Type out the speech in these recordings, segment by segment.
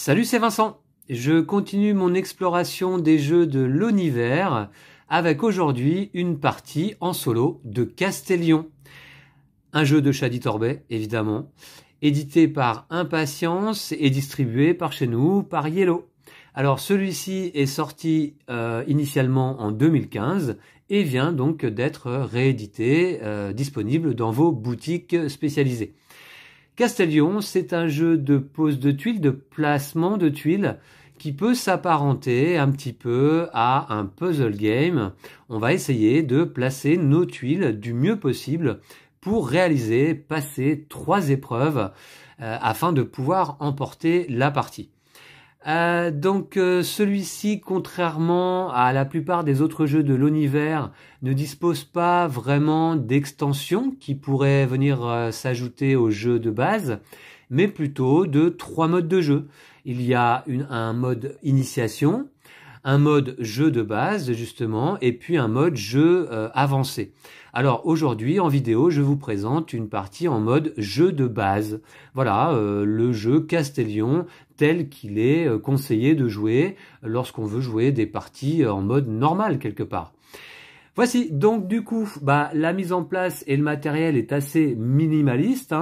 Salut, c'est Vincent. Je continue mon exploration des jeux de l'univers avec aujourd'hui une partie en solo de Castellion. Un jeu de Shadi Torbet, évidemment, édité par Impatience et distribué par chez nous, par Yellow. Alors celui-ci est sorti initialement en 2015 et vient donc d'être réédité, disponible dans vos boutiques spécialisées. Castellion, c'est un jeu de pose de tuiles, de placement de tuiles, qui peut s'apparenter un petit peu à un puzzle game. On va essayer de placer nos tuiles du mieux possible pour passer 3 épreuves afin de pouvoir emporter la partie. Celui-ci, contrairement à la plupart des autres jeux de l'univers, ne dispose pas vraiment d'extensions qui pourraient venir s'ajouter au jeu de base, mais plutôt de 3 modes de jeu. Il y a un mode initiation, un mode jeu de base justement, et puis un mode jeu avancé. Alors aujourd'hui en vidéo, je vous présente une partie en mode jeu de base. Voilà, le jeu Castellion tel qu'il est conseillé de jouer lorsqu'on veut jouer des parties en mode normal quelque part. Voici, donc du coup, la mise en place et le matériel est assez minimaliste.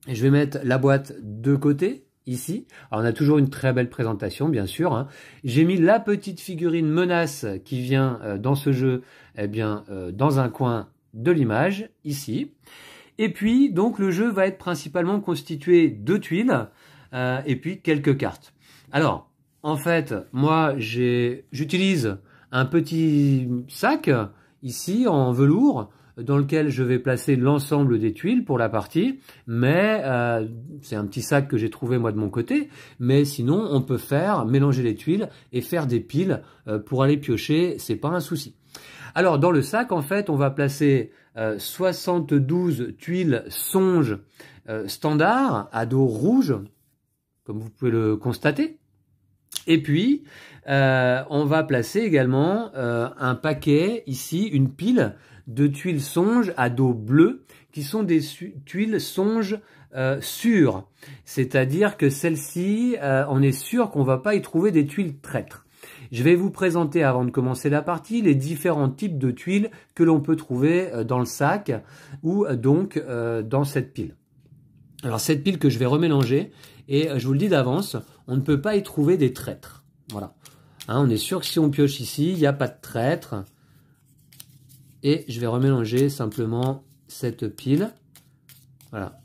Et je vais mettre la boîte de côté, ici. Alors on a toujours une très belle présentation, bien sûr. J'ai mis la petite figurine menace qui vient dans ce jeu, dans un coin de l'image, ici. Et puis, donc, le jeu va être principalement constitué de tuiles et puis quelques cartes. Alors, en fait, moi, j'utilise un petit sac, ici, en velours, dans lequel je vais placer l'ensemble des tuiles pour la partie, mais c'est un petit sac que j'ai trouvé moi de mon côté, mais sinon on peut mélanger les tuiles et faire des piles pour aller piocher, c'est pas un souci. Alors dans le sac en fait on va placer 72 tuiles songe standard à dos rouge, comme vous pouvez le constater. Et puis, on va placer également un paquet, ici, une pile de tuiles songe à dos bleu, qui sont des tuiles songe sûres. C'est-à-dire que celles-ci, on est sûr qu'on va pas y trouver des tuiles traîtres. Je vais vous présenter, avant de commencer la partie, les différents types de tuiles que l'on peut trouver dans le sac ou donc dans cette pile. Alors cette pile que je vais remélanger, et je vous le dis d'avance, on ne peut pas y trouver des traîtres. Voilà. On est sûr que si on pioche ici, il n'y a pas de traître. Et je vais remélanger simplement cette pile. Voilà.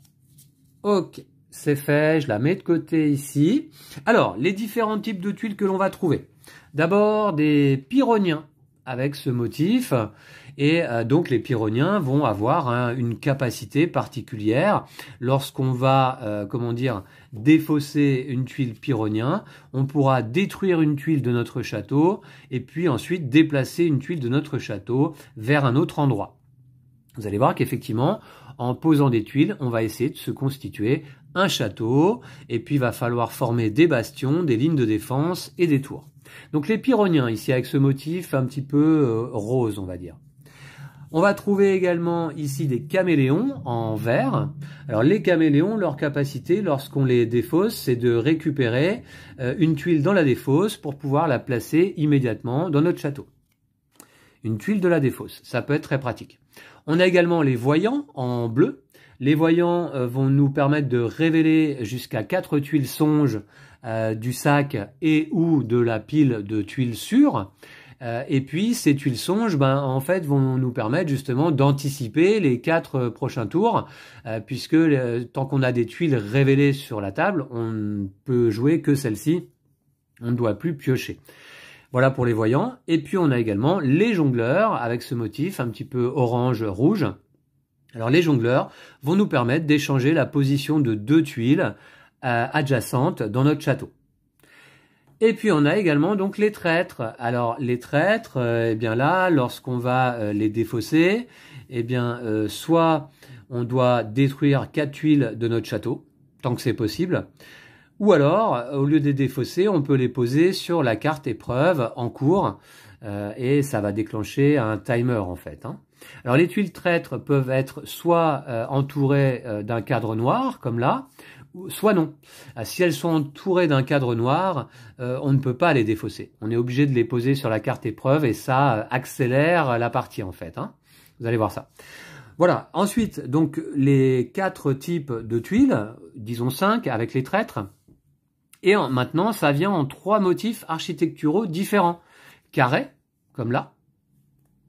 Ok, c'est fait, je la mets de côté ici. Alors, les différents types de tuiles que l'on va trouver. D'abord, des pyrrhoniens avec ce motif. Et donc les pyrrhoniens vont avoir une capacité particulière. Lorsqu'on va, défausser une tuile pyrrhonien, on pourra détruire une tuile de notre château et puis ensuite déplacer une tuile de notre château vers un autre endroit. Vous allez voir qu'effectivement, en posant des tuiles, on va essayer de se constituer un château et puis il va falloir former des bastions, des lignes de défense et des tours. Donc les pyrrhoniens ici avec ce motif un petit peu rose, on va dire. On va trouver également ici des caméléons en vert. Alors les caméléons, leur capacité lorsqu'on les défausse, c'est de récupérer une tuile dans la défausse pour pouvoir la placer immédiatement dans notre château. Une tuile de la défausse, ça peut être très pratique. On a également les voyants en bleu. Les voyants vont nous permettre de révéler jusqu'à 4 tuiles songe du sac et ou de la pile de tuiles sûres. Et puis ces tuiles songe en fait vont nous permettre justement d'anticiper les 4 prochains tours puisque tant qu'on a des tuiles révélées sur la table, on ne peut jouer que celles-ci, on ne doit plus piocher. Voilà pour les voyants. Et puis on a également les jongleurs avec ce motif un petit peu orange-rouge. Alors les jongleurs vont nous permettre d'échanger la position de 2 tuiles adjacentes dans notre château. Et puis on a également donc les traîtres. Alors les traîtres, là, lorsqu'on va les défausser, soit on doit détruire 4 tuiles de notre château, tant que c'est possible, ou alors, au lieu de les défausser, on peut les poser sur la carte épreuve en cours, et ça va déclencher un timer en fait. Alors les tuiles traîtres peuvent être soit entourées d'un cadre noir, comme là, soit non. Si elles sont entourées d'un cadre noir, on ne peut pas les défausser. On est obligé de les poser sur la carte épreuve et ça accélère la partie en fait. Hein. Vous allez voir ça. Voilà. Ensuite, donc les 4 types de tuiles, disons 5 avec les traîtres. Et maintenant, ça vient en 3 motifs architecturaux différents. Carré, comme là.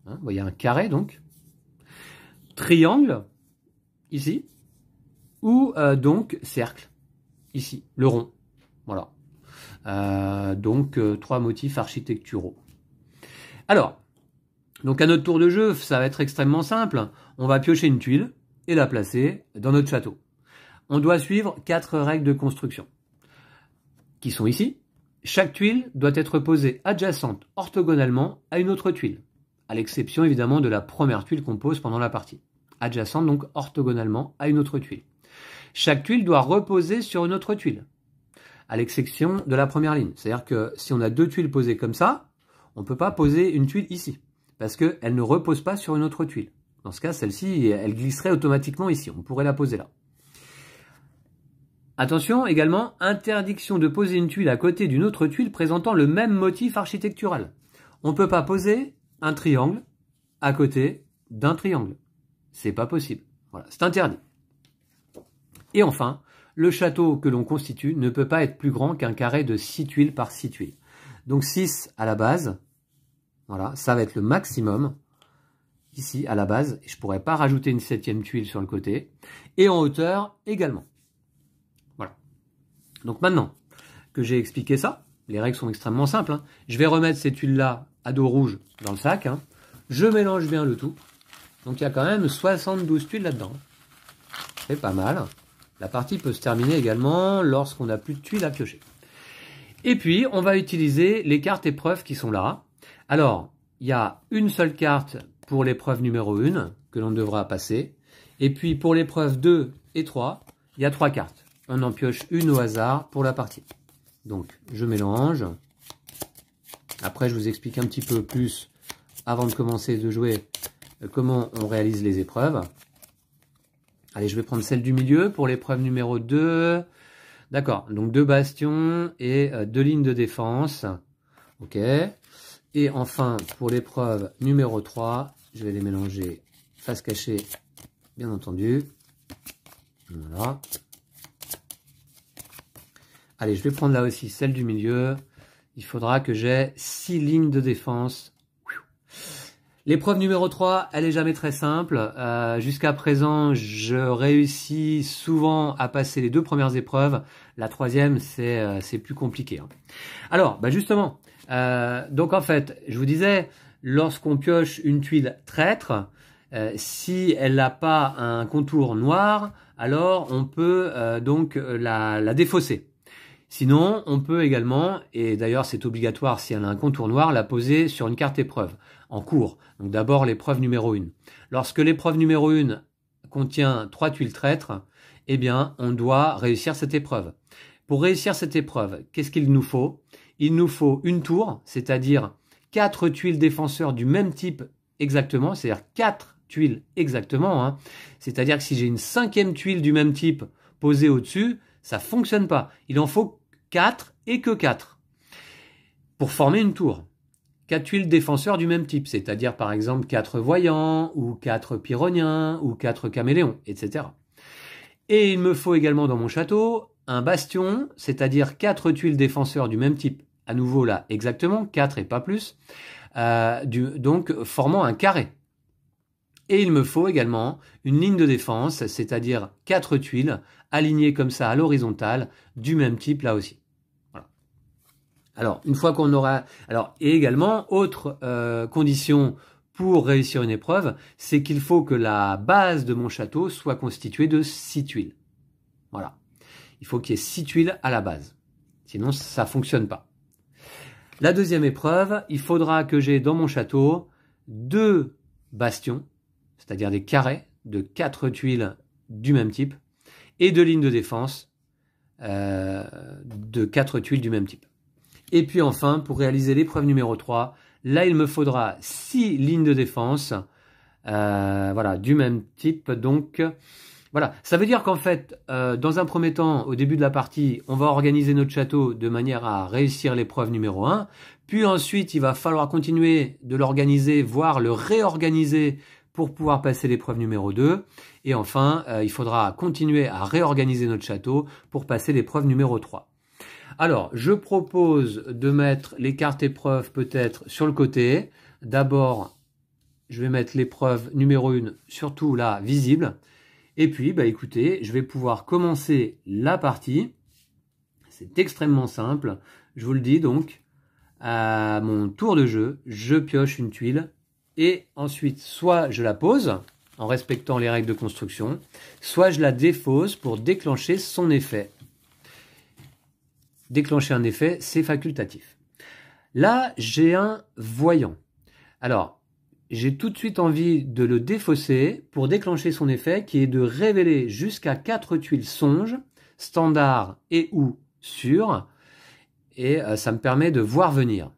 Hein, vous voyez un carré donc. Triangle, ici. Ou donc cercle, ici, le rond. Voilà. Donc 3 motifs architecturaux. Alors, donc à notre tour de jeu, ça va être extrêmement simple. On va piocher une tuile et la placer dans notre château. On doit suivre 4 règles de construction qui sont ici. Chaque tuile doit être posée adjacente orthogonalement à une autre tuile, à l'exception évidemment de la première tuile qu'on pose pendant la partie. Adjacente donc orthogonalement à une autre tuile. Chaque tuile doit reposer sur une autre tuile, à l'exception de la première ligne. C'est-à-dire que si on a 2 tuiles posées comme ça, on ne peut pas poser une tuile ici, parce qu'elle ne repose pas sur une autre tuile. Dans ce cas, celle-ci, elle glisserait automatiquement ici. On pourrait la poser là. Attention également, interdiction de poser une tuile à côté d'une autre tuile présentant le même motif architectural. On ne peut pas poser un triangle à côté d'un triangle. C'est pas possible. Voilà, c'est interdit. Et enfin, le château que l'on constitue ne peut pas être plus grand qu'un carré de 6 tuiles par 6 tuiles. Donc 6 à la base, voilà, ça va être le maximum, ici à la base, et je ne pourrais pas rajouter une 7e tuile sur le côté, et en hauteur également. Voilà. Donc maintenant que j'ai expliqué ça, les règles sont extrêmement simples, hein. Je vais remettre ces tuiles-là à dos rouge dans le sac, hein. Je mélange bien le tout, donc il y a quand même 72 tuiles là-dedans. C'est pas mal. La partie peut se terminer également lorsqu'on n'a plus de tuiles à piocher. Et puis, on va utiliser les cartes épreuves qui sont là. Alors, il y a une seule carte pour l'épreuve numéro 1 que l'on devra passer. Et puis, pour l'épreuve 2 et 3, il y a 3 cartes. On en pioche une au hasard pour la partie. Donc, je mélange. Après, je vous explique un petit peu plus, avant de commencer de jouer, comment on réalise les épreuves. Allez, je vais prendre celle du milieu pour l'épreuve numéro 2. D'accord, donc 2 bastions et 2 lignes de défense. Ok. Et enfin, pour l'épreuve numéro 3, je vais les mélanger face cachée, bien entendu. Voilà. Allez, je vais prendre là aussi celle du milieu. Il faudra que j'ai 6 lignes de défense. L'épreuve numéro 3, elle est jamais très simple. Jusqu'à présent, je réussis souvent à passer les 2 premières épreuves. La 3e, c'est plus compliqué. Hein. Alors, bah justement, donc en fait, je vous disais, lorsqu'on pioche une tuile traître, si elle n'a pas un contour noir, alors on peut donc la défausser. Sinon, on peut également, et d'ailleurs c'est obligatoire si elle a un contour noir, la poser sur une carte épreuve en cours. Donc d'abord l'épreuve numéro 1. Lorsque l'épreuve numéro 1 contient 3 tuiles traîtres, eh bien on doit réussir cette épreuve. Pour réussir cette épreuve, qu'est-ce qu'il nous faut? Il nous faut une tour, c'est-à-dire 4 tuiles défenseurs du même type exactement, c'est-à-dire 4 tuiles exactement. Hein. C'est-à-dire que si j'ai une 5e tuile du même type posée au-dessus, ça ne fonctionne pas. Il en faut 4 et que 4 pour former une tour. 4 tuiles défenseurs du même type, c'est-à-dire par exemple 4 voyants, ou 4 pyrrhoniens, ou 4 caméléons, etc. Et il me faut également dans mon château un bastion, c'est-à-dire 4 tuiles défenseurs du même type, à nouveau là exactement, 4 et pas plus, donc formant un carré. Et il me faut également une ligne de défense, c'est-à-dire 4 tuiles alignées comme ça à l'horizontale, du même type là aussi. Voilà. Alors, une fois qu'on aura... Alors, et également, autre condition pour réussir une épreuve, c'est qu'il faut que la base de mon château soit constituée de 6 tuiles. Voilà. Il faut qu'il y ait 6 tuiles à la base. Sinon, ça ne fonctionne pas. La deuxième épreuve, il faudra que j'ai dans mon château 2 bastions, c'est-à-dire des carrés de 4 tuiles du même type, et 2 lignes de défense de 4 tuiles du même type. Et puis enfin, pour réaliser l'épreuve numéro 3, là il me faudra 6 lignes de défense, voilà, du même type, donc Voilà, ça veut dire qu'en fait, dans un premier temps, au début de la partie, on va organiser notre château de manière à réussir l'épreuve numéro 1, puis ensuite, il va falloir continuer de l'organiser, voire le réorganiser pour pouvoir passer l'épreuve numéro 2, et enfin, il faudra continuer à réorganiser notre château pour passer l'épreuve numéro 3. Alors, je propose de mettre les cartes épreuves peut-être sur le côté. D'abord, je vais mettre l'épreuve numéro 1, surtout là, visible. Et puis, bah écoutez, je vais pouvoir commencer la partie. C'est extrêmement simple. Je vous le dis donc, à mon tour de jeu, je pioche une tuile. Et ensuite, soit je la pose, en respectant les règles de construction, soit je la défausse pour déclencher son effet. Déclencher un effet, c'est facultatif. Là, j'ai un voyant. Alors, j'ai tout de suite envie de le défausser pour déclencher son effet qui est de révéler jusqu'à 4 tuiles songe, standard et ou sûres, et ça me permet de voir venir.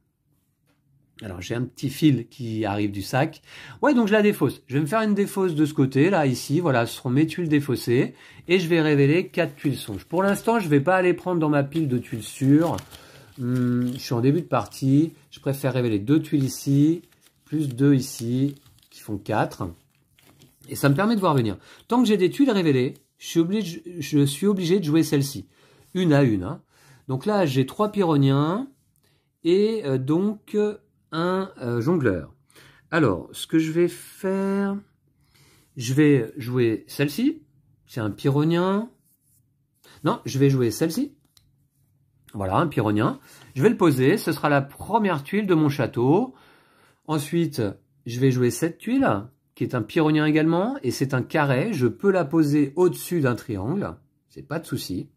Alors j'ai un petit fil qui arrive du sac. Ouais, donc je la défausse. Je vais me faire une défausse de ce côté, là, ici. Voilà, ce seront mes tuiles défaussées. Et je vais révéler 4 tuiles songe. Pour l'instant, je ne vais pas aller prendre dans ma pile de tuiles sûres. Je suis en début de partie. Je préfère révéler 2 tuiles ici, plus 2 ici, qui font 4. Et ça me permet de voir venir. Tant que j'ai des tuiles révélées, je suis obligé de jouer celle-ci. Une à une. Hein. Donc là, j'ai 3 pyrrhoniens. Et donc... un jongleur. Alors, ce que je vais faire, je vais jouer celle-ci. C'est un pyrrhonien. Non, je vais jouer celle-ci. Voilà, un pyrrhonien. Je vais le poser. Ce sera la première tuile de mon château. Ensuite, je vais jouer cette tuile, qui est un pyrrhonien également. Et c'est un carré. Je peux la poser au-dessus d'un triangle. C'est pas de souci.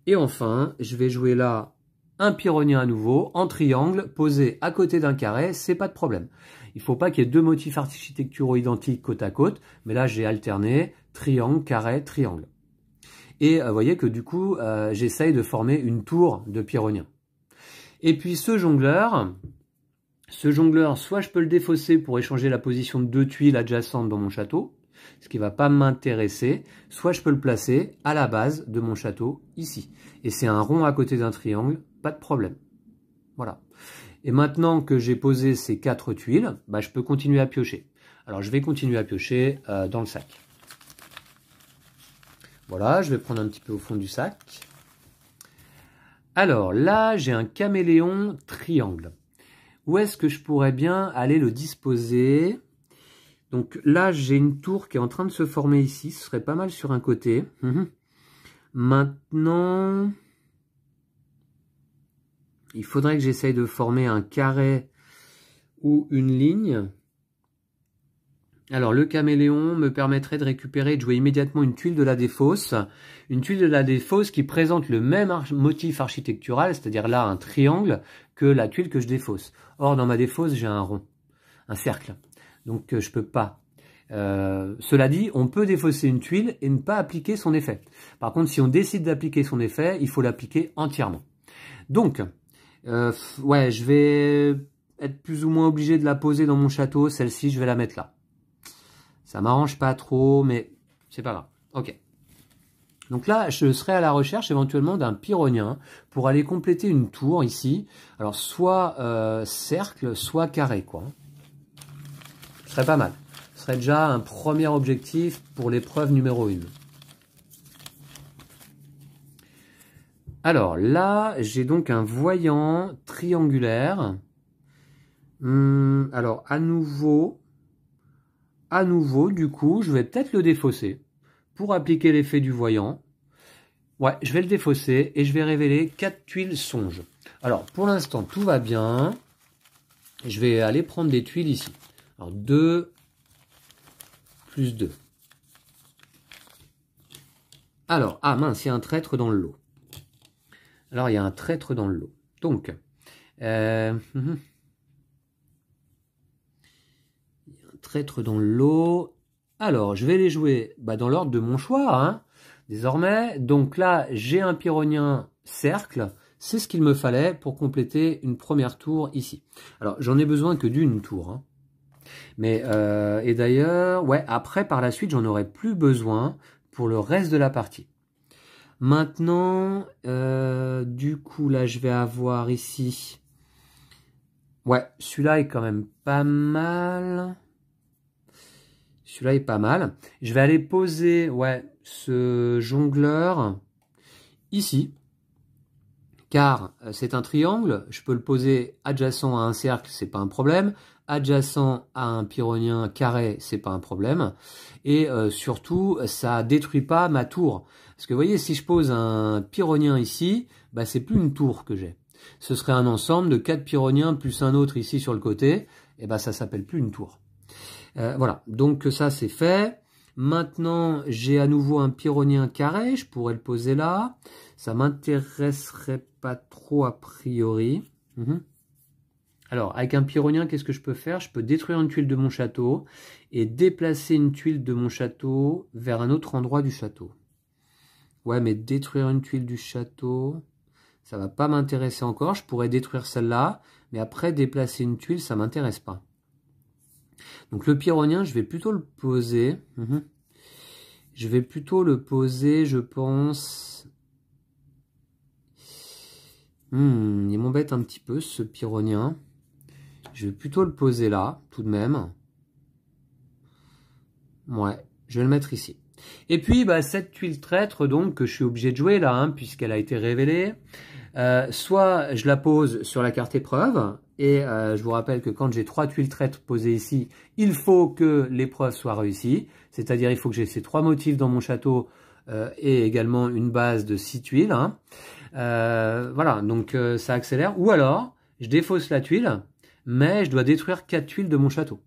Et enfin, je vais jouer là un pyrrhonien à nouveau, en triangle, posé à côté d'un carré, c'est pas de problème. Il ne faut pas qu'il y ait 2 motifs architecturaux identiques côte à côte, mais là j'ai alterné triangle, carré, triangle. Et vous voyez que du coup, j'essaye de former une tour de pyrrhonien. Et puis ce jongleur, soit je peux le défausser pour échanger la position de 2 tuiles adjacentes dans mon château, ce qui ne va pas m'intéresser, soit je peux le placer à la base de mon château, ici. Et c'est un rond à côté d'un triangle, pas de problème. Voilà. Et maintenant que j'ai posé ces 4 tuiles, bah, je peux continuer à piocher. Alors je vais continuer à piocher dans le sac. Voilà, je vais prendre un petit peu au fond du sac. Alors là, j'ai un caméléon triangle. Où est-ce que je pourrais bien aller le disposer ? Donc là, j'ai une tour qui est en train de se former ici. Ce serait pas mal sur un côté. Maintenant, il faudrait que j'essaye de former un carré ou une ligne. Alors, le caméléon me permettrait de récupérer et de jouer immédiatement une tuile de la défausse. Une tuile de la défausse qui présente le même motif architectural, c'est-à-dire là un triangle, que la tuile que je défausse. Or, dans ma défausse, j'ai un rond, un cercle. Donc, je peux pas. Cela dit, on peut défausser une tuile et ne pas appliquer son effet. Par contre, si on décide d'appliquer son effet, il faut l'appliquer entièrement. Donc, ouais, je vais être plus ou moins obligé de la poser dans mon château. Celle-ci, je vais la mettre là. Ça m'arrange pas trop, mais c'est pas grave. Ok. Donc là, je serai à la recherche éventuellement d'un pyrrhonien pour aller compléter une tour ici. Alors, soit cercle, soit carré, quoi. Ce serait pas mal. Ce serait déjà un premier objectif pour l'épreuve numéro 1. Alors là, j'ai donc un voyant triangulaire. Alors à nouveau, du coup, je vais peut-être le défausser pour appliquer l'effet du voyant. Ouais, je vais le défausser et je vais révéler 4 tuiles songe. Alors pour l'instant, tout va bien. Je vais aller prendre des tuiles ici. Alors 2 plus 2. Alors, ah mince, il y a un traître dans le lot. Alors, il y a un traître dans le lot. Donc, il y a un traître dans le lot. Alors, je vais les jouer dans l'ordre de mon choix, hein, désormais. Donc là, j'ai un pyrrhonien cercle. C'est ce qu'il me fallait pour compléter une première tour ici. Alors, j'en ai besoin que d'une tour. Hein. Mais, et d'ailleurs, ouais, après, par la suite, j'en aurai plus besoin pour le reste de la partie. Maintenant, du coup, là, je vais avoir ici... Ouais, celui-là est quand même pas mal. Celui-là est pas mal. Je vais aller poser, ouais, ce jongleur ici. Car c'est un triangle, je peux le poser adjacent à un cercle, c'est pas un problème. Adjacent à un pyrrhonien carré, c'est pas un problème. Et surtout, ça détruit pas ma tour. Parce que vous voyez, si je pose un pyrrhonien ici, bah, c'est plus une tour que j'ai. Ce serait un ensemble de 4 pyrrhoniens plus un autre ici sur le côté. Et bah, ça s'appelle plus une tour. Voilà, donc ça c'est fait. Maintenant, j'ai à nouveau un pyrrhonien carré, je pourrais le poser là. Ça m'intéresserait pas trop a priori. Alors, avec un pyrrhonien, qu'est-ce que je peux faire? Je peux détruire une tuile de mon château et déplacer une tuile de mon château vers un autre endroit du château. Ouais, mais détruire une tuile du château, ça va pas m'intéresser encore. Je pourrais détruire celle-là, mais après déplacer une tuile, ça m'intéresse pas. Donc le pyrrhonien, je vais plutôt le poser. Je vais plutôt le poser, je pense. Il m'embête un petit peu ce pyrrhonien. Je vais plutôt le poser là, tout de même. Ouais, je vais le mettre ici. Et puis, bah, cette tuile traître, donc, que je suis obligé de jouer là, hein, puisqu'elle a été révélée. Soit je la pose sur la carte épreuve, et je vous rappelle que quand j'ai 3 tuiles traîtres posées ici, il faut que l'épreuve soit réussie. C'est-à-dire, il faut que j'ai ces 3 motifs dans mon château, et également une base de 6 tuiles. Hein. Voilà, donc ça accélère. Ou alors, je défausse la tuile, mais je dois détruire 4 tuiles de mon château.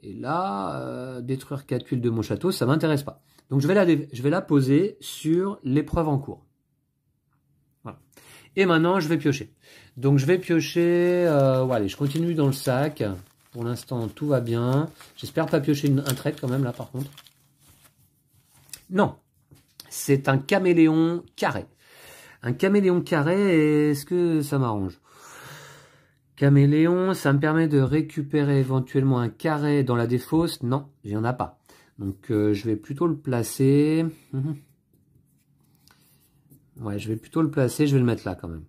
Et là, détruire 4 tuiles de mon château, ça m'intéresse pas. Donc je vais la poser sur l'épreuve en cours. Voilà. Et maintenant, je vais piocher. Donc je vais piocher, allez, je continue dans le sac. Pour l'instant, tout va bien. J'espère pas piocher un trait quand même là par contre. Non, c'est un caméléon carré. Un caméléon carré, est-ce que ça m'arrange? Caméléon, ça me permet de récupérer éventuellement un carré dans la défausse. Non, il n'y en a pas. Donc je vais plutôt le placer. Ouais, je vais plutôt le placer, je vais le mettre là quand même.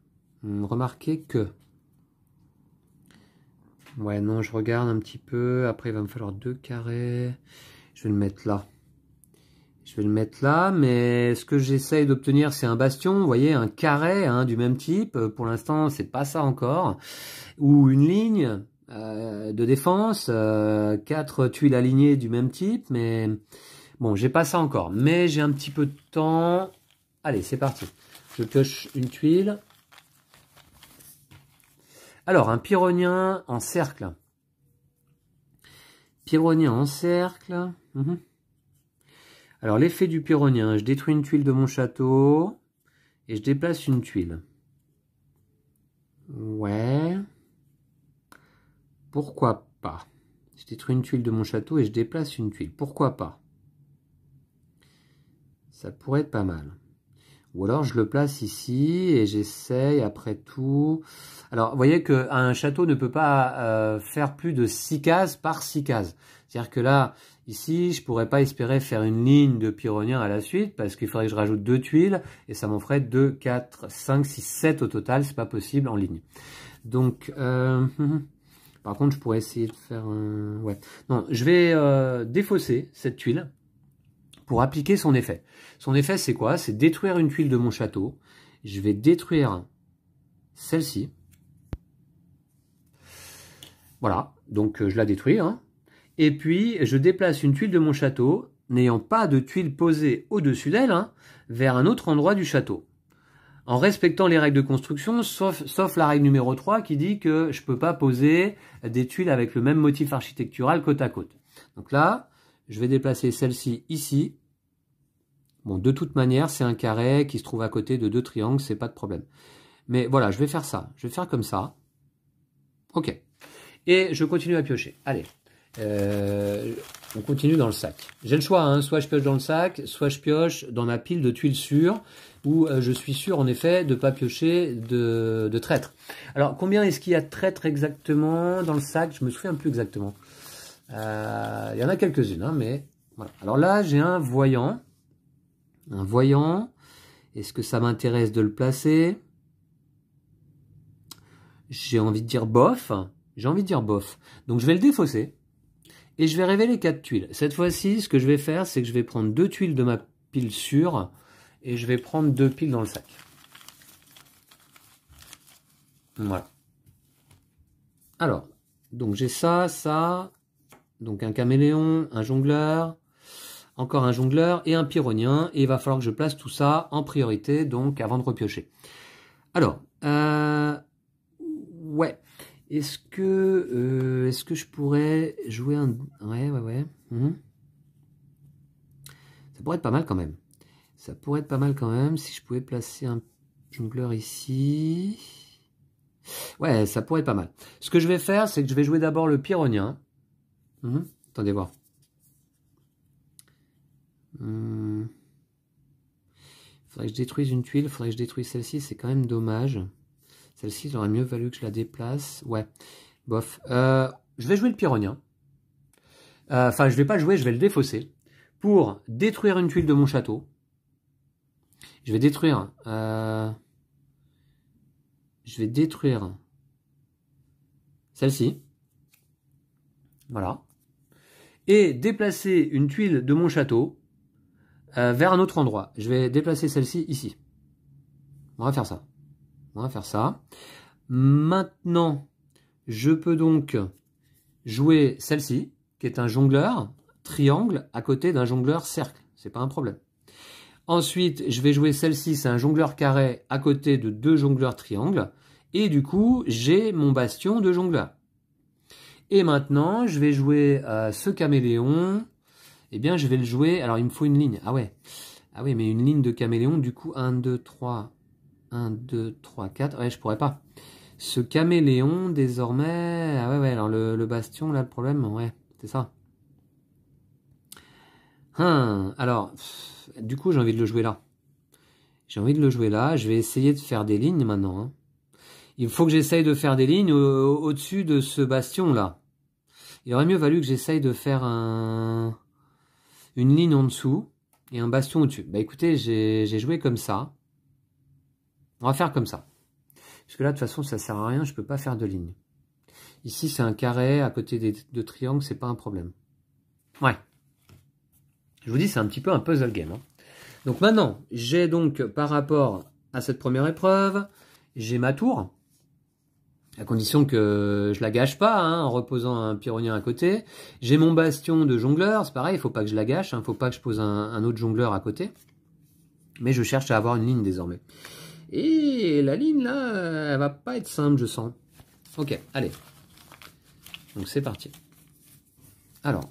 Remarquez que... Ouais, non, je regarde un petit peu. Après, il va me falloir 2 carrés. Je vais le mettre là. Je vais le mettre là, mais ce que j'essaye d'obtenir, c'est un bastion. Vous voyez, un carré hein, du même type. Pour l'instant, c'est pas ça encore. Ou une ligne de défense. 4 tuiles alignées du même type. Mais bon, j'ai pas ça encore. Mais j'ai un petit peu de temps. Allez, c'est parti. Je pioche une tuile. Alors, un pyrrhonien en cercle. Pyrrhonien en cercle. Alors, l'effet du pyrrhonien, je détruis une tuile de mon château et je déplace une tuile. Ouais. Pourquoi pas? Je détruis une tuile de mon château et je déplace une tuile. Pourquoi pas? Ça pourrait être pas mal. Ou alors je le place ici et j'essaye après tout. Alors vous voyez qu'un château ne peut pas faire plus de 6 cases par 6 cases. C'est-à-dire que là, ici, je pourrais pas espérer faire une ligne de pyrrhonien à la suite parce qu'il faudrait que je rajoute 2 tuiles et ça m'en ferait 2, 4, 5, 6, 7 au total. C'est pas possible en ligne. Donc, par contre, je pourrais essayer de faire un... Ouais. Non, je vais défausser cette tuile pour appliquer son effet. Son effet, c'est quoi? C'est détruire une tuile de mon château. Je vais détruire celle-ci. Voilà, donc je la détruis. Hein. Et puis, je déplace une tuile de mon château, n'ayant pas de tuile posée au-dessus d'elle, hein, vers un autre endroit du château. En respectant les règles de construction, sauf la règle numéro 3 qui dit que je ne peux pas poser des tuiles avec le même motif architectural côte à côte. Donc là, je vais déplacer celle-ci ici. Bon, de toute manière, c'est un carré qui se trouve à côté de 2 triangles, c'est pas de problème. Mais voilà, je vais faire ça. Je vais faire comme ça. Ok. Et je continue à piocher. Allez. On continue dans le sac. J'ai le choix, hein. Soit je pioche dans le sac, soit je pioche dans ma pile de tuiles sûres, où je suis sûr, en effet, de ne pas piocher de traître. Alors, combien est-ce qu'il y a de traîtres exactement dans le sac? Je me souviens plus exactement. Il y en a quelques-unes, hein, mais voilà. Alors là, j'ai un voyant. Un voyant. Est-ce que ça m'intéresse de le placer? J'ai envie de dire bof. J'ai envie de dire bof. Donc je vais le défausser. Et je vais révéler 4 tuiles. Cette fois-ci, ce que je vais faire, c'est que je vais prendre 2 tuiles de ma pile sûre. Et je vais prendre 2 piles dans le sac. Voilà. Alors, donc j'ai ça, ça. Donc un caméléon, un jongleur. Encore un jongleur et un pyrrhonien. Et il va falloir que je place tout ça en priorité, donc avant de repiocher. Alors, ouais. Est-ce que je pourrais jouer un... Ouais. Ça pourrait être pas mal quand même. Ça pourrait être pas mal quand même si je pouvais placer un jongleur ici. Ouais, ça pourrait être pas mal. Ce que je vais faire, c'est que je vais jouer d'abord le pyrrhonien. Attendez voir. Faudrait que je détruise une tuile, faudrait que je détruise celle-ci, c'est quand même dommage. Celle-ci, il aurait mieux valu que je la déplace. Ouais, bof. Je vais jouer le pyrrhonien. Enfin, je vais pas le jouer, je vais le défausser. Pour détruire une tuile de mon château. Je vais détruire... celle-ci. Voilà. Et déplacer une tuile de mon château vers un autre endroit. Je vais déplacer celle-ci ici. On va faire ça. On va faire ça. Maintenant, je peux donc jouer celle-ci, qui est un jongleur triangle à côté d'un jongleur cercle. C'est pas un problème. Ensuite, je vais jouer celle-ci, c'est un jongleur carré à côté de 2 jongleurs triangles. Et du coup, j'ai mon bastion de jongleur. Et maintenant, je vais jouer ce caméléon. Eh bien, je vais le jouer. Alors, il me faut une ligne. Ah ouais. Ah oui, mais une ligne de caméléon. Du coup, 1, 2, 3. 1, 2, 3, 4. Ouais, je pourrais pas. Ce caméléon, désormais... Ah ouais. Alors, le bastion, là, le problème, ouais, c'est ça. Alors, du coup, j'ai envie de le jouer là. J'ai envie de le jouer là. Je vais essayer de faire des lignes maintenant. Il faut que j'essaye de faire des lignes au-dessus de ce bastion-là. Il aurait mieux valu que j'essaye de faire une ligne en dessous et un bastion au-dessus. Bah écoutez, j'ai joué comme ça. On va faire comme ça. Parce que là, de toute façon, ça sert à rien, je peux pas faire de ligne. Ici, c'est un carré à côté de triangles, c'est pas un problème. Ouais. Je vous dis, c'est un petit peu un puzzle game. Donc maintenant, j'ai donc, par rapport à cette première épreuve, j'ai ma tour. À condition que je la gâche pas, en reposant un pyrrhonien à côté. J'ai mon bastion de jongleur, c'est pareil, il faut pas que je la gâche, faut pas que je pose un autre jongleur à côté. Mais je cherche à avoir une ligne désormais. Et la ligne là, elle va pas être simple, je sens. Ok, allez. Donc c'est parti. Alors,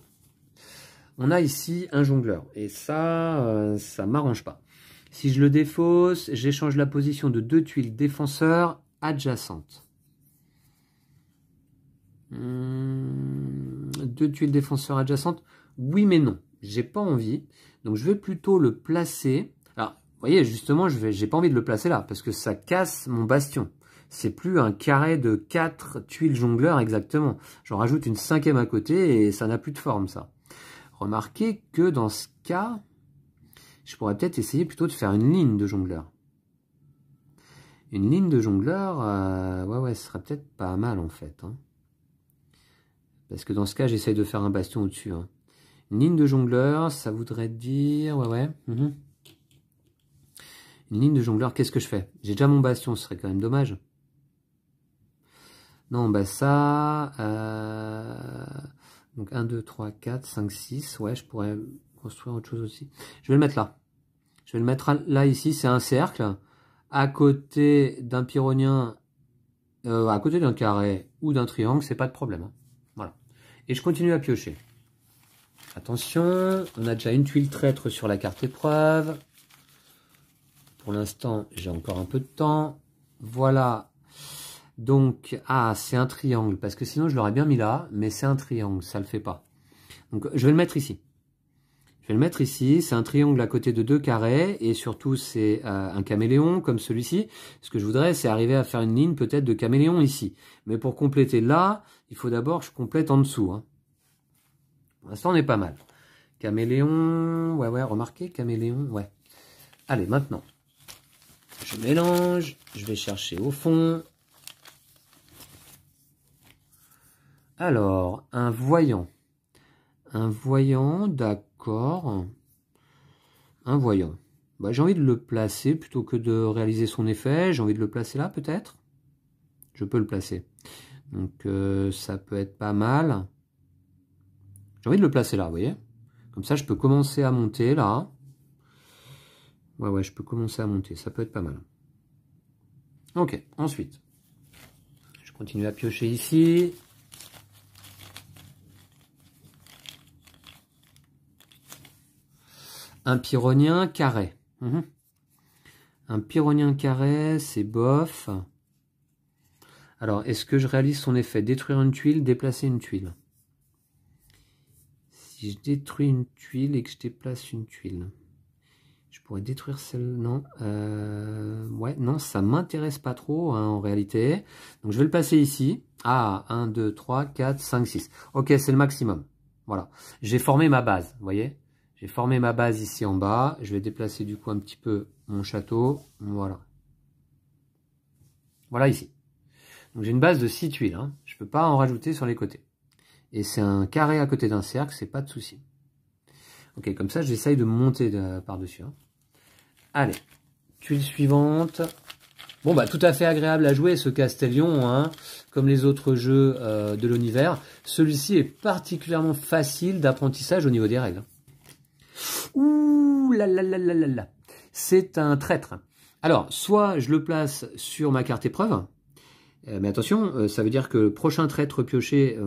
on a ici un jongleur. Et ça, ça m'arrange pas. Si je le défausse, j'échange la position de 2 tuiles défenseurs adjacentes. 2 tuiles défenseurs adjacentes, oui mais non, j'ai pas envie, donc je vais plutôt le placer. Alors, vous voyez, justement, j'ai pas envie de le placer là, parce que ça casse mon bastion. C'est plus un carré de 4 tuiles jongleurs exactement. J'en rajoute une 5e à côté et ça n'a plus de forme, ça. Remarquez que dans ce cas, je pourrais peut-être essayer plutôt de faire une ligne de jongleur. Une ligne de jongleur, ouais, ce serait peut-être pas mal en fait. Parce que dans ce cas, j'essaye de faire un bastion au-dessus. Une ligne de jongleur, ça voudrait dire... Ouais. Une ligne de jongleur, qu'est-ce que je fais? J'ai déjà mon bastion, ce serait quand même dommage. Non, bah ça... Donc 1, 2, 3, 4, 5, 6. Ouais, je pourrais construire autre chose aussi. Je vais le mettre là. Je vais le mettre là, ici. C'est un cercle. À côté d'un pyrrhonien, à côté d'un carré ou d'un triangle, c'est pas de problème. Voilà. Et je continue à piocher. Attention, on a déjà une tuile traître sur la carte épreuve. Pour l'instant, j'ai encore un peu de temps. Voilà. Donc, c'est un triangle, parce que sinon je l'aurais bien mis là, mais c'est un triangle, ça le fait pas. Donc, je vais le mettre ici. Je vais le mettre ici, c'est un triangle à côté de 2 carrés, et surtout c'est un caméléon comme celui-ci. Ce que je voudrais, c'est arriver à faire une ligne peut-être de caméléon ici. Mais pour compléter là, il faut d'abord que je complète en dessous. Pour l'instant, on est pas mal. Caméléon, ouais, remarquez, caméléon, ouais. Allez, maintenant, je mélange, je vais chercher au fond. Alors, un voyant. Un voyant, d'accord. Un voyant. Bah, j'ai envie de le placer plutôt que de réaliser son effet. J'ai envie de le placer là, peut-être. Je peux le placer. Donc, ça peut être pas mal. J'ai envie de le placer là, vous voyez. Comme ça, je peux commencer à monter là. Ouais, je peux commencer à monter. Ça peut être pas mal. Ok, ensuite. Je continue à piocher ici. Un pyrrhonien carré. Un pyrrhonien carré, c'est bof. Alors, est-ce que je réalise son effet? Détruire une tuile, déplacer une tuile. Si je détruis une tuile et que je déplace une tuile, je pourrais détruire celle... Non. Ouais, non, ça m'intéresse pas trop hein, en réalité. Donc, je vais le placer ici. Ah, 1, 2, 3, 4, 5, 6. Ok, c'est le maximum. Voilà. J'ai formé ma base, vous voyez? J'ai formé ma base ici en bas. Je vais déplacer du coup un petit peu mon château. Voilà. Voilà ici. Donc j'ai une base de 6 tuiles. Hein. Je ne peux pas en rajouter sur les côtés. Et c'est un carré à côté d'un cercle, c'est pas de souci. Ok, comme ça j'essaye de monter par-dessus. Hein. Allez, tuile suivante. Bon bah tout à fait agréable à jouer ce Castellion, hein, comme les autres jeux de l'univers. Celui-ci est particulièrement facile d'apprentissage au niveau des règles. Ouh là là là là là là. C'est un traître. Alors, soit je le place sur ma carte épreuve, mais attention, ça veut dire que le prochain traître pioché,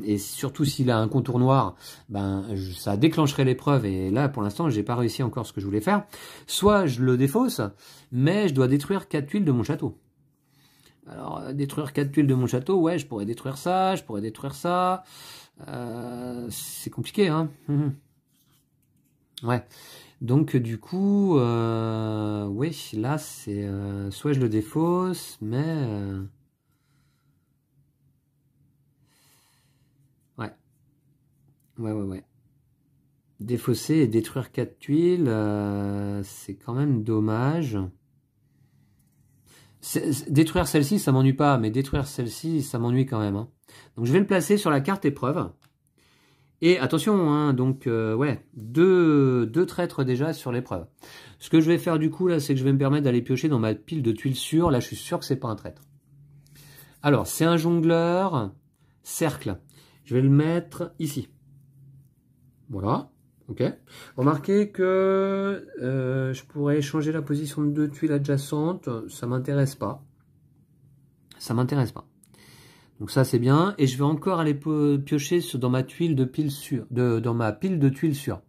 et surtout s'il a un contour noir, ben, ça déclencherait l'épreuve, et là, pour l'instant, j'ai pas réussi encore ce que je voulais faire. Soit je le défausse, mais je dois détruire 4 tuiles de mon château. Alors, détruire 4 tuiles de mon château, ouais, je pourrais détruire ça, je pourrais détruire ça. C'est compliqué, hein. Ouais. Donc, du coup, oui, là, c'est... soit je le défausse, mais... Ouais. Défausser et détruire 4 tuiles, c'est quand même dommage. Détruire celle-ci, ça m'ennuie pas, mais détruire celle-ci, ça m'ennuie quand même. Hein. Donc je vais le placer sur la carte épreuve. Et attention, hein, donc ouais, deux traîtres déjà sur l'épreuve. Ce que je vais faire du coup là, c'est que je vais me permettre d'aller piocher dans ma pile de tuiles sûres. Là, je suis sûr que c'est pas un traître. Alors, c'est un jongleur cercle. Je vais le mettre ici. Voilà. Ok. Remarquez que je pourrais changer la position de 2 tuiles adjacentes. Ça m'intéresse pas. Ça m'intéresse pas. Donc ça c'est bien. Et je vais encore aller piocher dans ma tuile de pile sûre, dans ma pile de tuiles sûres.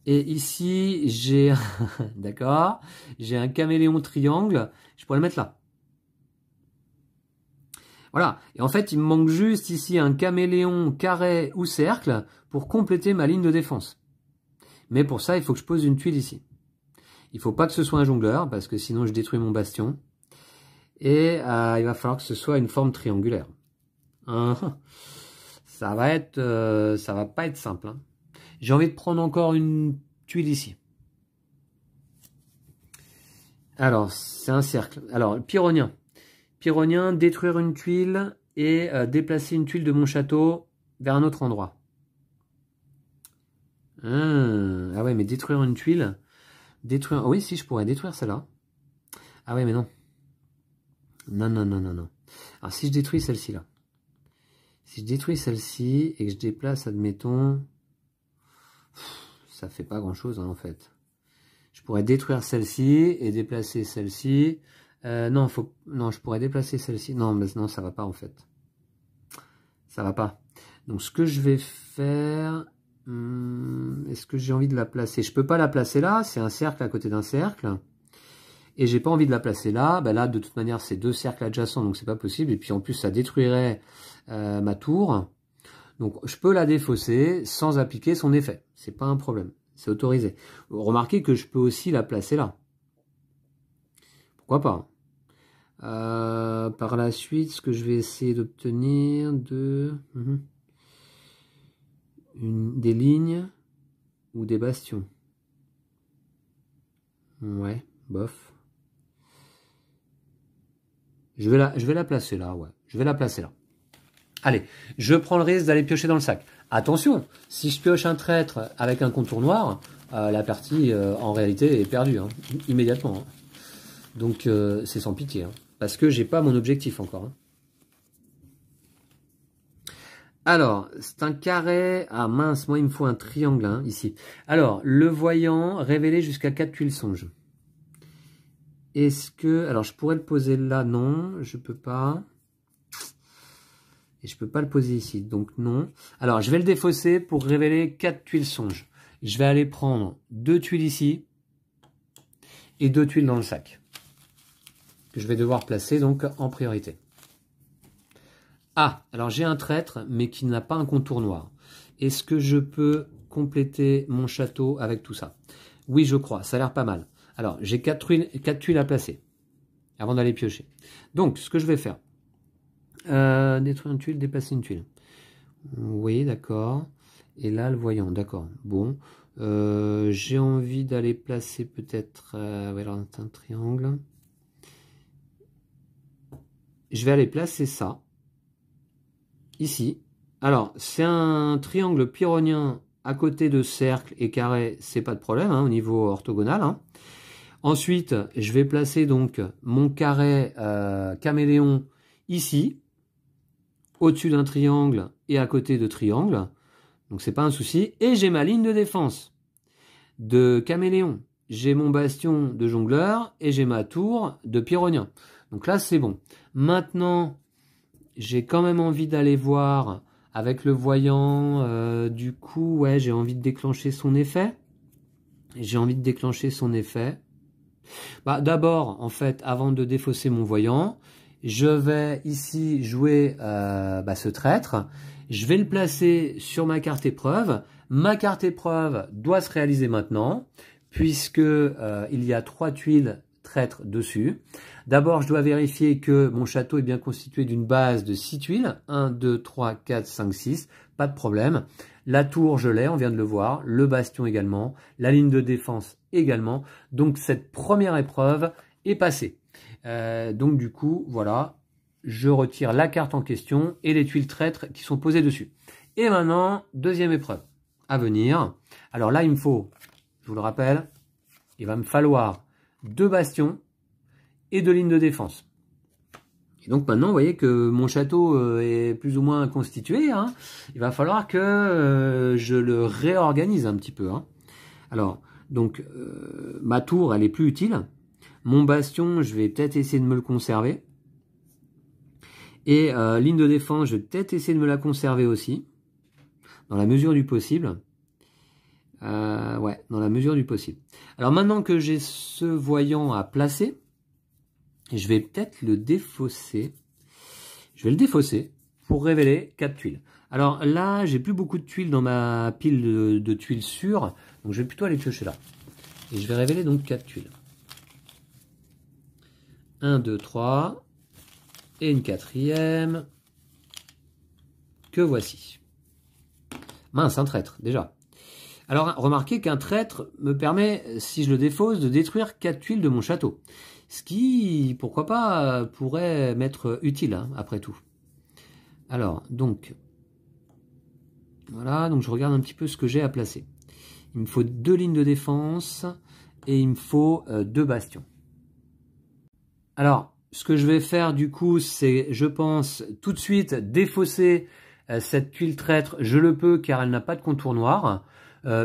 Et ici j'ai, d'accord, j'ai un caméléon triangle. Je pourrais le mettre là. Voilà. Et en fait, il me manque juste ici un caméléon carré ou cercle pour compléter ma ligne de défense. Mais pour ça, il faut que je pose une tuile ici. Il ne faut pas que ce soit un jongleur, parce que sinon je détruis mon bastion. Et il va falloir que ce soit une forme triangulaire. Ça va pas être simple. Hein. J'ai envie de prendre encore une tuile ici. Alors, c'est un cercle. Alors, pyrrhonien. Pyrrhonien, détruire une tuile et déplacer une tuile de mon château vers un autre endroit. Ah ouais, mais détruire une tuile. Détruire. Oh oui, si, je pourrais détruire celle-là. Ah ouais, mais non. Non. Alors, si je détruis celle-ci, là. Si je détruis celle-ci et que je déplace, admettons... Ça fait pas grand-chose, hein, en fait. Je pourrais détruire celle-ci et déplacer celle-ci. Non, je pourrais déplacer celle-ci. Non, mais non, ça va pas, en fait. Ça va pas. Donc, ce que je vais faire... Est-ce que j'ai envie de la placer? Je peux pas la placer là. C'est un cercle à côté d'un cercle. Et j'ai pas envie de la placer là. Ben là, de toute manière, c'est 2 cercles adjacents, donc c'est pas possible. Et puis, en plus, ça détruirait ma tour. Donc, je peux la défausser sans appliquer son effet. C'est pas un problème. C'est autorisé. Remarquez que je peux aussi la placer là. Pourquoi pas? Par la suite, ce que je vais essayer d'obtenir des lignes ou des bastions. Ouais, bof. Je vais la placer là, ouais. Je vais la placer là. Allez, je prends le risque d'aller piocher dans le sac. Attention, si je pioche un traître avec un contour noir, la partie en réalité est perdue, hein, immédiatement. Hein. Donc c'est sans pitié, hein, parce que j'ai pas mon objectif encore. Hein. Alors, c'est un carré. Ah mince, moi il me faut un triangle hein, ici. Alors, le voyant révélé jusqu'à 4 tuiles songe. Est-ce que... Alors, je pourrais le poser là, non, je peux pas. Et je peux pas le poser ici, donc non. Alors, je vais le défausser pour révéler 4 tuiles songe. Je vais aller prendre 2 tuiles ici et 2 tuiles dans le sac. Que je vais devoir placer donc en priorité. Ah, alors j'ai un traître, mais qui n'a pas un contour noir. Est-ce que je peux compléter mon château avec tout ça? Oui, je crois, ça a l'air pas mal. Alors, j'ai 4 tuiles à placer, avant d'aller piocher. Donc, ce que je vais faire, détruire une tuile, déplacer une tuile. Oui, d'accord. Et là, le voyant, d'accord. Bon, j'ai envie d'aller placer peut-être... ouais, alors, un triangle. Je vais aller placer ça. Ici. Alors, c'est un triangle pyrrhonien à côté de cercle et carré, c'est pas de problème hein, au niveau orthogonal. Hein. Ensuite, je vais placer donc mon carré caméléon ici, au-dessus d'un triangle et à côté de triangle. Donc, c'est pas un souci. Et j'ai ma ligne de défense de caméléon. J'ai mon bastion de jongleur et j'ai ma tour de pyrrhonien. Donc là, c'est bon. Maintenant... J'ai quand même envie d'aller voir avec le voyant. Du coup, ouais, j'ai envie de déclencher son effet. Bah, d'abord, en fait, avant de défausser mon voyant, je vais ici jouer ce traître. Je vais le placer sur ma carte épreuve. Ma carte épreuve doit se réaliser maintenant, puisque il y a 3 tuiles traître dessus. D'abord, je dois vérifier que mon château est bien constitué d'une base de 6 tuiles. 1, 2, 3, 4, 5, 6. Pas de problème. La tour, je l'ai, on vient de le voir. Le bastion également. La ligne de défense également. Donc, cette première épreuve est passée. Donc, du coup, voilà. Je retire la carte en question et les tuiles traîtres qui sont posées dessus. Et maintenant, deuxième épreuve à venir. Alors là, il me faut, je vous le rappelle, il va me falloir 2 bastions et 2 lignes de défense. Et donc maintenant, vous voyez que mon château est plus ou moins constitué. Hein. Il va falloir que je le réorganise un petit peu. Hein. Alors, donc, ma tour, elle est plus utile. Mon bastion, je vais peut-être essayer de me le conserver. Et ligne de défense, je vais peut-être essayer de me la conserver aussi. Dans la mesure du possible. Ouais, dans la mesure du possible. Alors maintenant que j'ai ce voyant à placer, je vais peut-être le défausser. Je vais le défausser pour révéler 4 tuiles. Alors là, j'ai plus beaucoup de tuiles dans ma pile de tuiles sûres, donc je vais plutôt aller piocher là. Et je vais révéler donc 4 tuiles. 1, 2, 3, et une quatrième, que voici. Mince, un traître, déjà. Alors, remarquez qu'un traître me permet, si je le défausse, de détruire 4 tuiles de mon château. Ce qui, pourquoi pas, pourrait m'être utile, hein, après tout. Alors, donc, voilà, donc je regarde un petit peu ce que j'ai à placer. Il me faut 2 lignes de défense et il me faut 2 bastions. Alors, ce que je vais faire du coup, c'est, je pense, tout de suite défausser cette tuile traître. Je le peux car elle n'a pas de contour noir.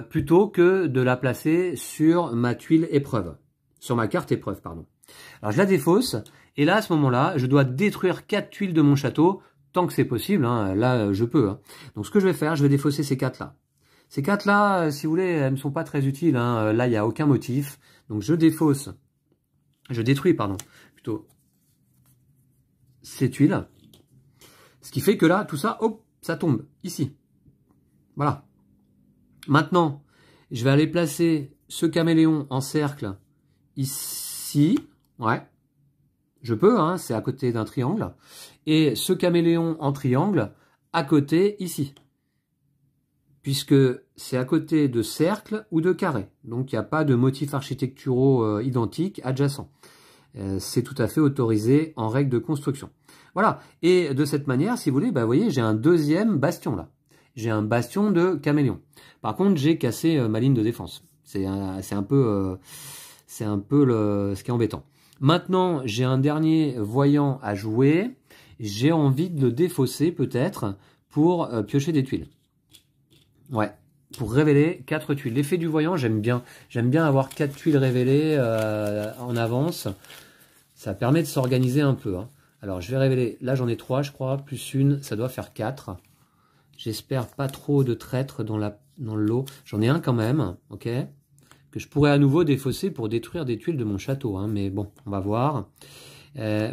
Plutôt que de la placer sur ma tuile épreuve, sur ma carte épreuve, pardon. Alors je la défausse, et là à ce moment-là, je dois détruire 4 tuiles de mon château, tant que c'est possible, hein, là je peux. Hein. Donc ce que je vais faire, je vais défausser ces 4-là. Ces 4-là, si vous voulez, elles ne sont pas très utiles, hein. Là il n'y a aucun motif, donc je détruis, pardon, plutôt ces tuiles, ce qui fait que là, tout ça, hop, ça tombe, ici. Voilà. Maintenant, je vais aller placer ce caméléon en cercle ici. Ouais, je peux, hein, c'est à côté d'un triangle. Et ce caméléon en triangle à côté ici. puisque c'est à côté de cercles ou de carrés. Donc il n'y a pas de motifs architecturaux identiques adjacents. C'est tout à fait autorisé en règle de construction. Voilà, et de cette manière, si vous voulez, bah, vous voyez, j'ai un deuxième bastion là. J'ai un bastion de caméléon. Par contre, j'ai cassé ma ligne de défense. C'est un peu ce qui est embêtant. Maintenant, j'ai un dernier voyant à jouer. J'ai envie de le défausser peut-être pour piocher des tuiles. Ouais, pour révéler 4 tuiles. L'effet du voyant, j'aime bien. J'aime bien avoir 4 tuiles révélées en avance. Ça permet de s'organiser un peu. Hein. Alors, je vais révéler. Là, j'en ai 3, je crois. Plus une, ça doit faire 4. J'espère pas trop de traîtres dans le lot. J'en ai un quand même, ok, que je pourrais à nouveau défausser pour détruire des tuiles de mon château. Hein, mais bon, on va voir.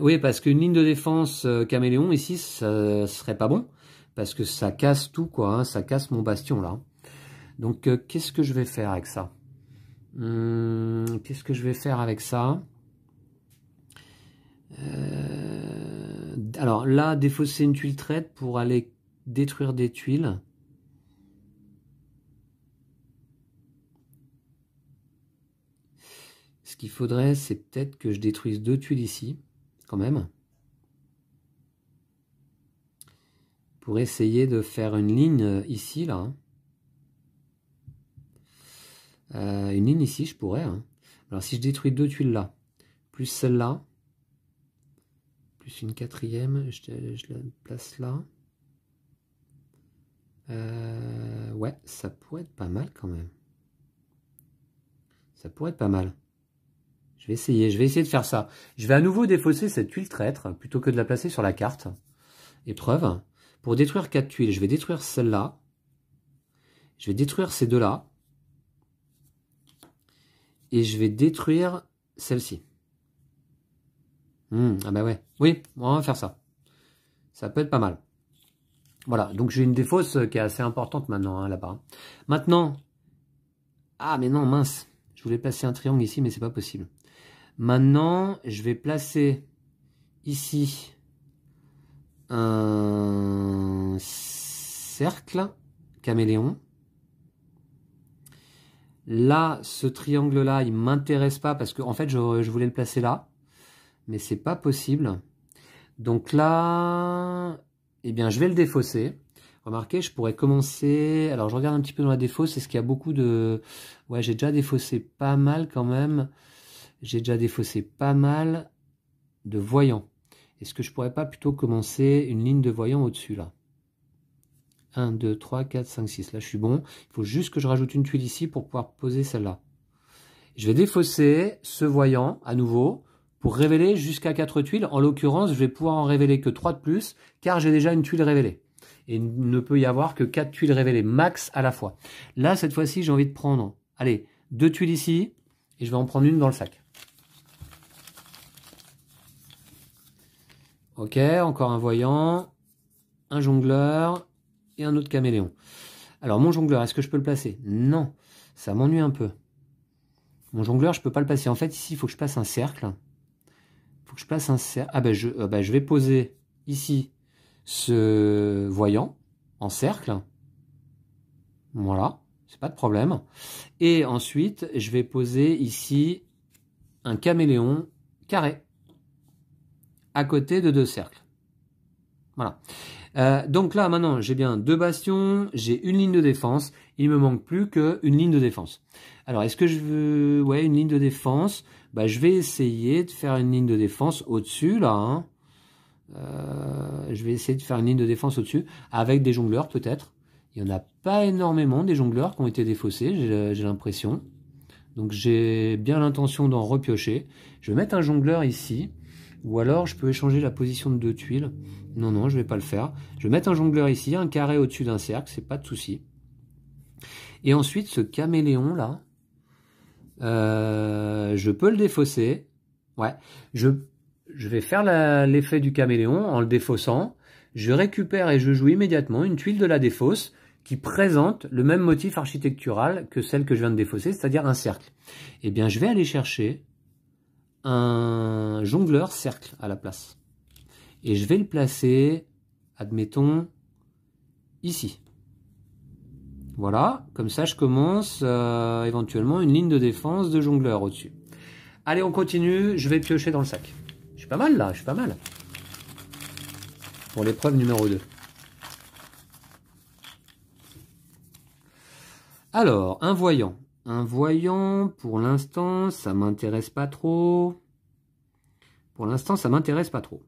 Oui, parce qu'une ligne de défense caméléon, ici, ça serait pas bon. Parce que ça casse tout, quoi. Hein, ça casse mon bastion, là. Donc, qu'est-ce que je vais faire avec ça? Qu'est-ce que je vais faire avec ça? Alors là, défausser une tuile traite pour aller détruire des tuiles. Ce qu'il faudrait, c'est peut-être que je détruise 2 tuiles ici, quand même. Pour essayer de faire une ligne ici, là. Une ligne ici, je pourrais. Hein. Alors si je détruis 2 tuiles là, plus celle-là, plus une 4e, je la place là. Ouais, ça pourrait être pas mal quand même. Ça pourrait être pas mal. Je vais essayer de faire ça. Je vais à nouveau défausser cette tuile traître, plutôt que de la placer sur la carte. Épreuve. Pour détruire 4 tuiles, je vais détruire celle-là. Je vais détruire ces deux-là. Et je vais détruire celle-ci. Ah bah ouais. Oui, on va faire ça. Ça peut être pas mal. Voilà, donc j'ai une défausse qui est assez importante maintenant, hein, là-bas. Maintenant... Ah, mais non, mince. Je voulais placer un triangle ici, mais c'est pas possible. Maintenant, je vais placer ici un cercle caméléon. Là, ce triangle-là, il ne m'intéresse pas parce que en fait, je voulais le placer là. Mais c'est pas possible. Donc là, eh bien, je vais le défausser. Remarquez, je pourrais commencer... Alors, je regarde un petit peu dans la défausse. Est-ce qu'il y a beaucoup de... Ouais, j'ai déjà défaussé pas mal quand même. J'ai déjà défaussé pas mal de voyants. Est-ce que je pourrais pas plutôt commencer une ligne de voyants au-dessus, là? 1, 2, 3, 4, 5, 6. Là, je suis bon. Il faut juste que je rajoute une tuile ici pour pouvoir poser celle-là. Je vais défausser ce voyant à nouveau pour révéler jusqu'à 4 tuiles. En l'occurrence, je vais pouvoir en révéler que 3 de plus car j'ai déjà une tuile révélée. Et il ne peut y avoir que 4 tuiles révélées max à la fois. Là, cette fois-ci, j'ai envie de prendre, allez, 2 tuiles ici et je vais en prendre une dans le sac. Ok, encore un voyant, un jongleur et un autre caméléon. Alors, mon jongleur, est-ce que je peux le placer? Non, ça m'ennuie un peu. Mon jongleur, je ne peux pas le placer. En fait, ici, il faut que je place un cercle. Il faut que je place un cercle. Ah ben, je vais poser ici ce voyant en cercle. Voilà, c'est pas de problème. Et ensuite, je vais poser ici un caméléon carré à côté de 2 cercles. Voilà. Donc là, maintenant, j'ai bien 2 bastions, j'ai une ligne de défense. Il me manque plus qu'une ligne de défense. Alors, est-ce que je veux... Ouais, une ligne de défense. Bah, je vais essayer de faire une ligne de défense au-dessus, là. Hein. Je vais essayer de faire une ligne de défense au-dessus, avec des jongleurs, peut-être. Il n'y en a pas énormément, des jongleurs qui ont été défaussés, j'ai l'impression. Donc, j'ai bien l'intention d'en repiocher. Je vais mettre un jongleur ici. Ou alors, je peux échanger la position de 2 tuiles. Non, non, je ne vais pas le faire. Je vais mettre un jongleur ici, un carré au-dessus d'un cercle, c'est pas de souci. Et ensuite, ce caméléon-là, je peux le défausser. Ouais, je vais faire l'effet du caméléon en le défaussant. Je récupère et je joue immédiatement une tuile de la défausse qui présente le même motif architectural que celle que je viens de défausser, c'est-à-dire un cercle. Eh bien, je vais aller chercher un jongleur cercle à la place. Et je vais le placer, admettons, ici. Voilà, comme ça je commence éventuellement une ligne de défense de jongleur au-dessus. Allez, on continue, je vais piocher dans le sac. Je suis pas mal là, je suis pas mal. Pour l'épreuve numéro 2. Alors, un voyant. Un voyant, pour l'instant, ça m'intéresse pas trop. Pour l'instant, ça m'intéresse pas trop.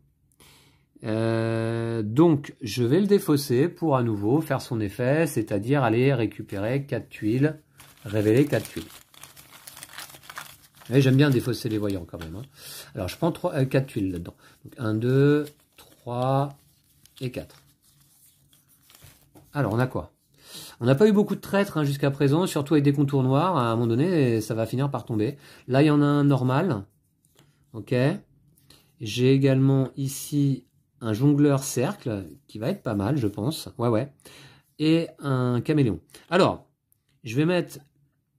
Donc, je vais le défausser pour à nouveau faire son effet, c'est-à-dire aller récupérer 4 tuiles, révéler 4 tuiles. J'aime bien défausser les voyants quand même. Hein. Alors, je prends 4 tuiles là-dedans. Donc, 1, 2, 3 et 4. Alors, on a quoi? On n'a pas eu beaucoup de traîtres hein, jusqu'à présent, surtout avec des contours noirs. À un moment donné, ça va finir par tomber. Là, il y en a un normal. Ok. J'ai également ici un jongleur cercle, qui va être pas mal, je pense. Ouais. Et un caméléon. Alors, je vais mettre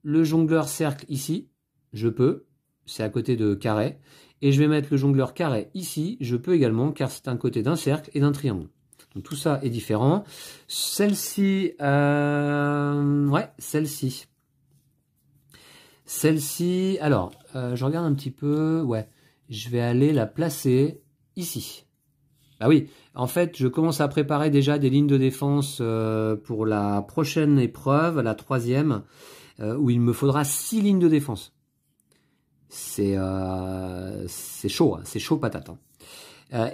le jongleur cercle ici. Je peux. C'est à côté de carré. Et je vais mettre le jongleur carré ici. Je peux également, car c'est un côté d'un cercle et d'un triangle. Donc tout ça est différent. Celle-ci, ouais, celle-ci. Celle-ci, alors, je regarde un petit peu, ouais, je vais aller la placer ici. Ah oui, en fait, je commence à préparer déjà des lignes de défense pour la prochaine épreuve, la 3e, où il me faudra 6 lignes de défense. C'est chaud, hein, c'est chaud patate. Hein.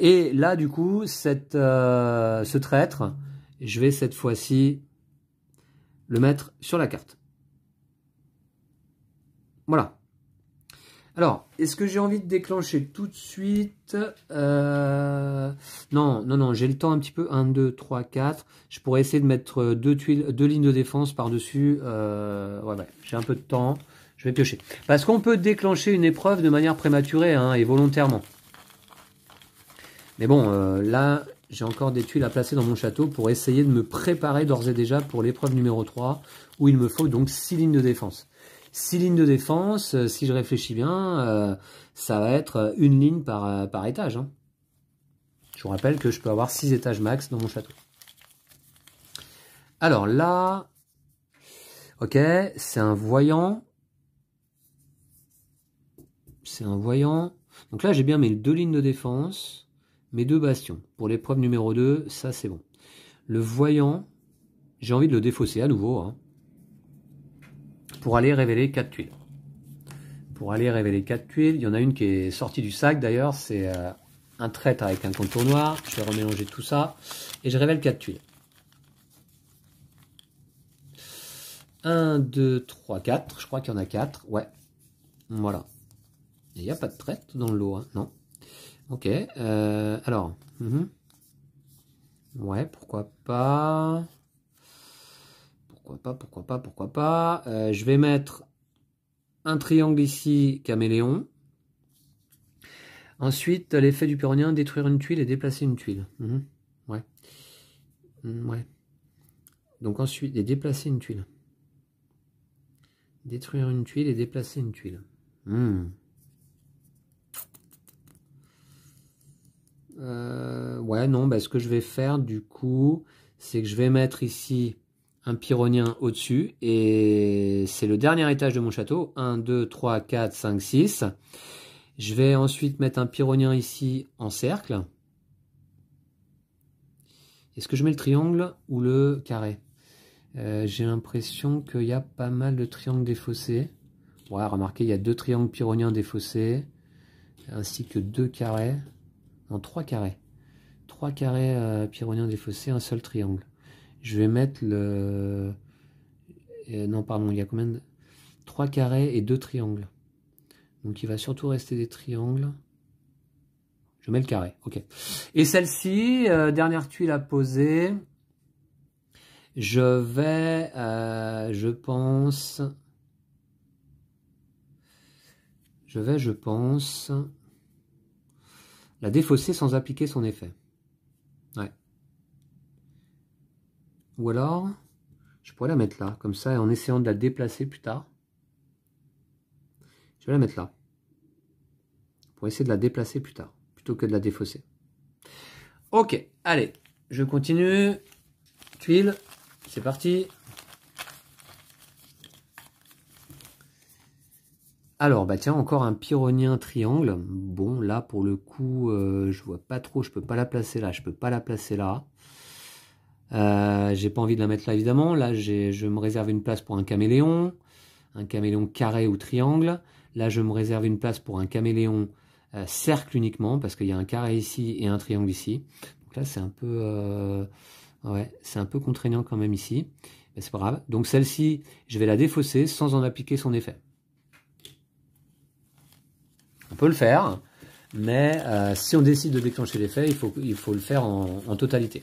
Et là, du coup, ce traître, je vais cette fois-ci le mettre sur la carte. Voilà. Alors, est-ce que j'ai envie de déclencher tout de suite Non, j'ai le temps un petit peu. 1, 2, 3, 4. Je pourrais essayer de mettre 2 lignes de défense par-dessus. Ouais, j'ai un peu de temps. Je vais piocher. Parce qu'on peut déclencher une épreuve de manière prématurée hein, et volontairement. Mais bon, là, j'ai encore des tuiles à placer dans mon château pour essayer de me préparer d'ores et déjà pour l'épreuve numéro 3, où il me faut donc 6 lignes de défense. 6 lignes de défense, si je réfléchis bien, ça va être une ligne par étage. Hein. Je vous rappelle que je peux avoir 6 étages max dans mon château. Alors là, ok, c'est un voyant. C'est un voyant. Donc là, j'ai bien mes 2 lignes de défense. Mes 2 bastions. Pour l'épreuve numéro 2, ça c'est bon. Le voyant, j'ai envie de le défausser à nouveau. Hein, pour aller révéler 4 tuiles. Pour aller révéler 4 tuiles, il y en a une qui est sortie du sac d'ailleurs. C'est un traître avec un contour noir. Je vais remélanger tout ça. Et je révèle 4 tuiles. 1, 2, 3, 4. Je crois qu'il y en a 4. Ouais. Voilà. Il n'y a pas de traître dans le lot. Hein, non. Ok, alors, ouais, pourquoi pas, je vais mettre un triangle ici, caméléon. Ensuite, l'effet du pyrrhonien, détruire une tuile et déplacer une tuile. Ouais. Ouais. Donc ensuite, et déplacer une tuile. Détruire une tuile et déplacer une tuile. Ouais, non, ce que je vais faire du coup, c'est que je vais mettre ici un pyrrhonien au-dessus et c'est le dernier étage de mon château. 1, 2, 3, 4, 5, 6. Je vais ensuite mettre un pyrrhonien ici en cercle. Est-ce que je mets le triangle ou le carré? J'ai l'impression qu'il y a pas mal de triangles défaussés. Ouais, remarquez, il y a 2 triangles pyrrhoniens défaussés ainsi que 2 carrés. Non, 3 carrés. 3 carrés pyrrhoniens défaussés, un seul triangle. Je vais mettre le... non, pardon, il y a combien de... 3 carrés et 2 triangles. Donc il va surtout rester des triangles. Je mets le carré, ok. Et celle-ci, dernière tuile à poser. Je vais, je pense... la défausser sans appliquer son effet. Ouais. Ou alors, je pourrais la mettre là, comme ça, en essayant de la déplacer plus tard. Je vais la mettre là. Pour essayer de la déplacer plus tard, plutôt que de la défausser. Ok, allez, je continue. Tuile, c'est parti. Alors, bah tiens, encore un pyrrhonien triangle. Bon, là, pour le coup, je vois pas trop. Je peux pas la placer là. Je peux pas la placer là. J'ai pas envie de la mettre là, évidemment. Là, je me réserve une place pour un caméléon carré ou triangle. Là, je me réserve une place pour un caméléon cercle uniquement, parce qu'il y a un carré ici et un triangle ici. Donc là, c'est un peu, ouais, c'est un peu contraignant quand même ici. Mais c'est pas grave. Donc celle-ci, je vais la défausser sans en appliquer son effet. On peut le faire, mais si on décide de déclencher l'effet, il faut le faire en totalité.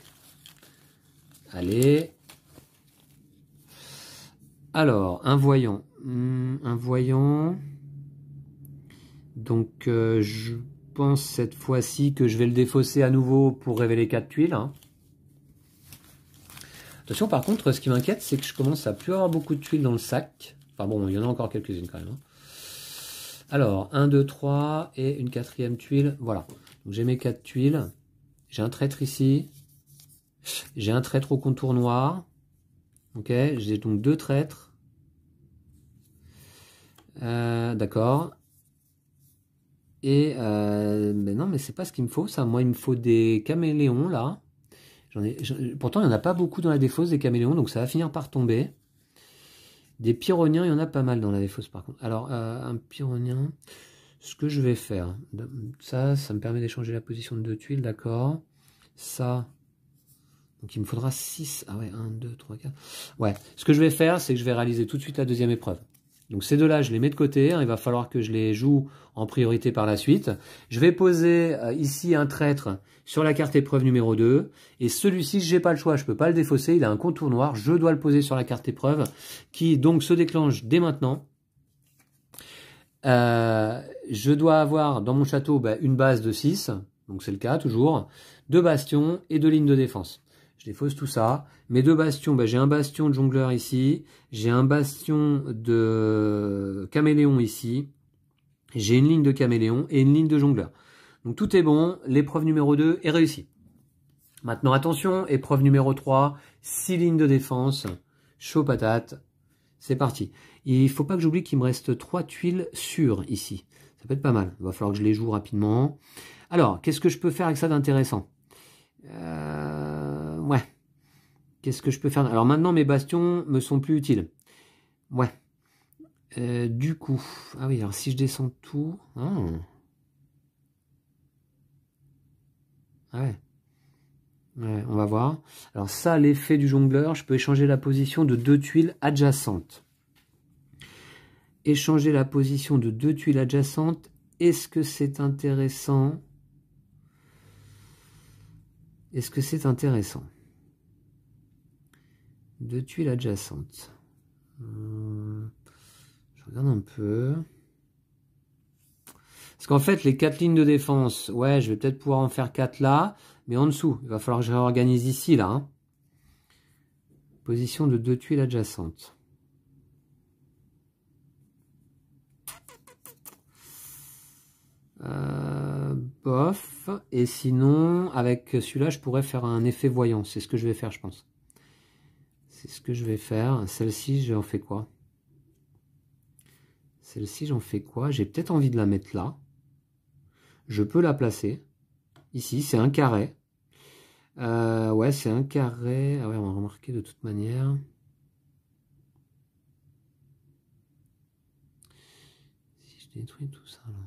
Allez. Alors, un voyant. Un voyant. Donc, je pense cette fois-ci que je vais le défausser à nouveau pour révéler 4 tuiles. Hein. Attention, par contre, ce qui m'inquiète, c'est que je commence à plus avoir beaucoup de tuiles dans le sac. Enfin bon, il y en a encore quelques-unes quand même. Hein. Alors, 1, 2, 3 et une 4e tuile. Voilà. Donc, j'ai mes 4 tuiles. J'ai un traître ici. J'ai un traître au contour noir. Ok, j'ai donc 2 traîtres. D'accord. Et mais non, mais c'est pas ce qu'il me faut, ça. Moi, il me faut des caméléons, là. Pourtant, il n'y en a pas beaucoup dans la défausse, des caméléons, donc ça va finir par tomber. Des pyrrhoniens, il y en a pas mal dans la défausse, par contre. Alors, un pyrrhonien, ce que je vais faire, ça me permet d'échanger la position de 2 tuiles, d'accord. Ça, donc il me faudra 6. Ah ouais, 1, 2, 3, 4. Ouais, ce que je vais faire, c'est que je vais réaliser tout de suite la deuxième épreuve. Donc ces deux-là, je les mets de côté. Hein, il va falloir que je les joue en priorité par la suite. Je vais poser ici un traître sur la carte épreuve numéro 2. Et celui-ci, je n'ai pas le choix. Je ne peux pas le défausser. Il a un contour noir. Je dois le poser sur la carte épreuve qui donc se déclenche dès maintenant. Je dois avoir dans mon château une base de 6. Donc c'est le cas toujours. 2 bastions et 2 lignes de défense. Je défausse tout ça. Mes 2 bastions, j'ai un bastion de jongleur ici. J'ai un bastion de caméléon ici. J'ai une ligne de caméléon et une ligne de jongleur. Donc tout est bon. L'épreuve numéro 2 est réussie. Maintenant attention, épreuve numéro 3. 6 lignes de défense. Chaud patate. C'est parti. Il ne faut pas que j'oublie qu'il me reste 3 tuiles sûres ici. Ça peut être pas mal. Il va falloir que je les joue rapidement. Alors, qu'est-ce que je peux faire avec ça d'intéressant ? Ouais. Qu'est-ce que je peux faire? Alors maintenant, mes bastions me sont plus utiles. Ouais. Du coup... Ah oui, alors si je descends tout... Ah, ouais. Ouais, on va voir. Alors ça, l'effet du jongleur, je peux échanger la position de 2 tuiles adjacentes. Échanger la position de 2 tuiles adjacentes. Est-ce que c'est intéressant? Est-ce que c'est intéressant? 2 tuiles adjacentes. Je regarde un peu. Parce qu'en fait, les 4 lignes de défense, ouais, je vais peut-être pouvoir en faire 4 là, mais en dessous. Il va falloir que je réorganise ici, là. Hein. Position de 2 tuiles adjacentes. Bof. Et sinon, avec celui-là, je pourrais faire un effet voyant. C'est ce que je vais faire, je pense. C'est ce que je vais faire. Celle-ci, j'en fais quoi? Celle-ci, j'en fais quoi? J'ai peut-être envie de la mettre là. Je peux la placer. Ici, c'est un carré. Ouais, c'est un carré. Ah ouais, on va remarquer de toute manière. Si je détruis tout ça, là.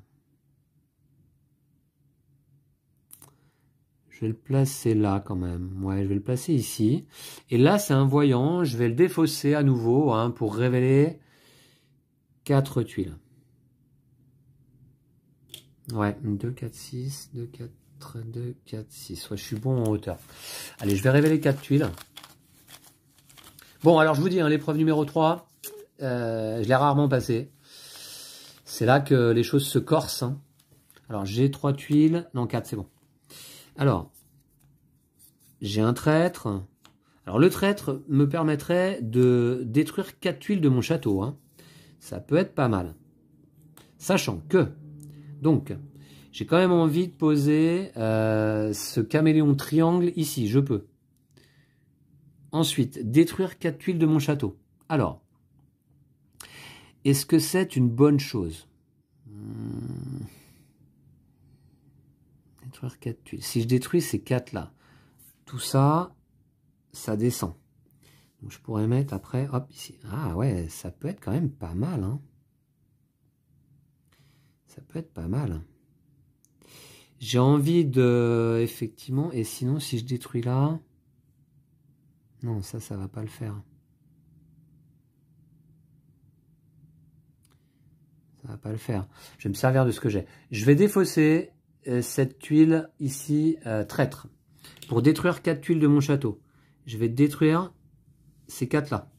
Je vais le placer là quand même. Ouais, je vais le placer ici. Et là, c'est un voyant. Je vais le défausser à nouveau hein, pour révéler 4 tuiles. Ouais, 2, 4, 6, 2, 4, 2, 4, 6. Ouais, je suis bon en hauteur. Allez, je vais révéler 4 tuiles. Bon, alors je vous dis, hein, l'épreuve numéro 3, je l'ai rarement passée. C'est là que les choses se corsent. Hein. Alors, j'ai 3 tuiles. Non, 4, c'est bon. Alors, j'ai un traître. Alors, le traître me permettrait de détruire 4 tuiles de mon château. Hein. Ça peut être pas mal. Sachant que, donc, j'ai quand même envie de poser ce caméléon triangle ici. Je peux. Ensuite, détruire 4 tuiles de mon château. Alors, est-ce que c'est une bonne chose? Détruire 4 tuiles. Si je détruis ces 4 là, tout ça, ça descend. Donc je pourrais mettre après, hop, ici. Ah ouais, ça peut être quand même pas mal. Hein. Ça peut être pas mal. J'ai envie de... Effectivement, et sinon, si je détruis là... Non, ça va pas le faire. Ça va pas le faire. Je vais me servir de ce que j'ai. Je vais défausser cette tuile ici, traître. Pour détruire 4 tuiles de mon château. Je vais détruire ces 4 là.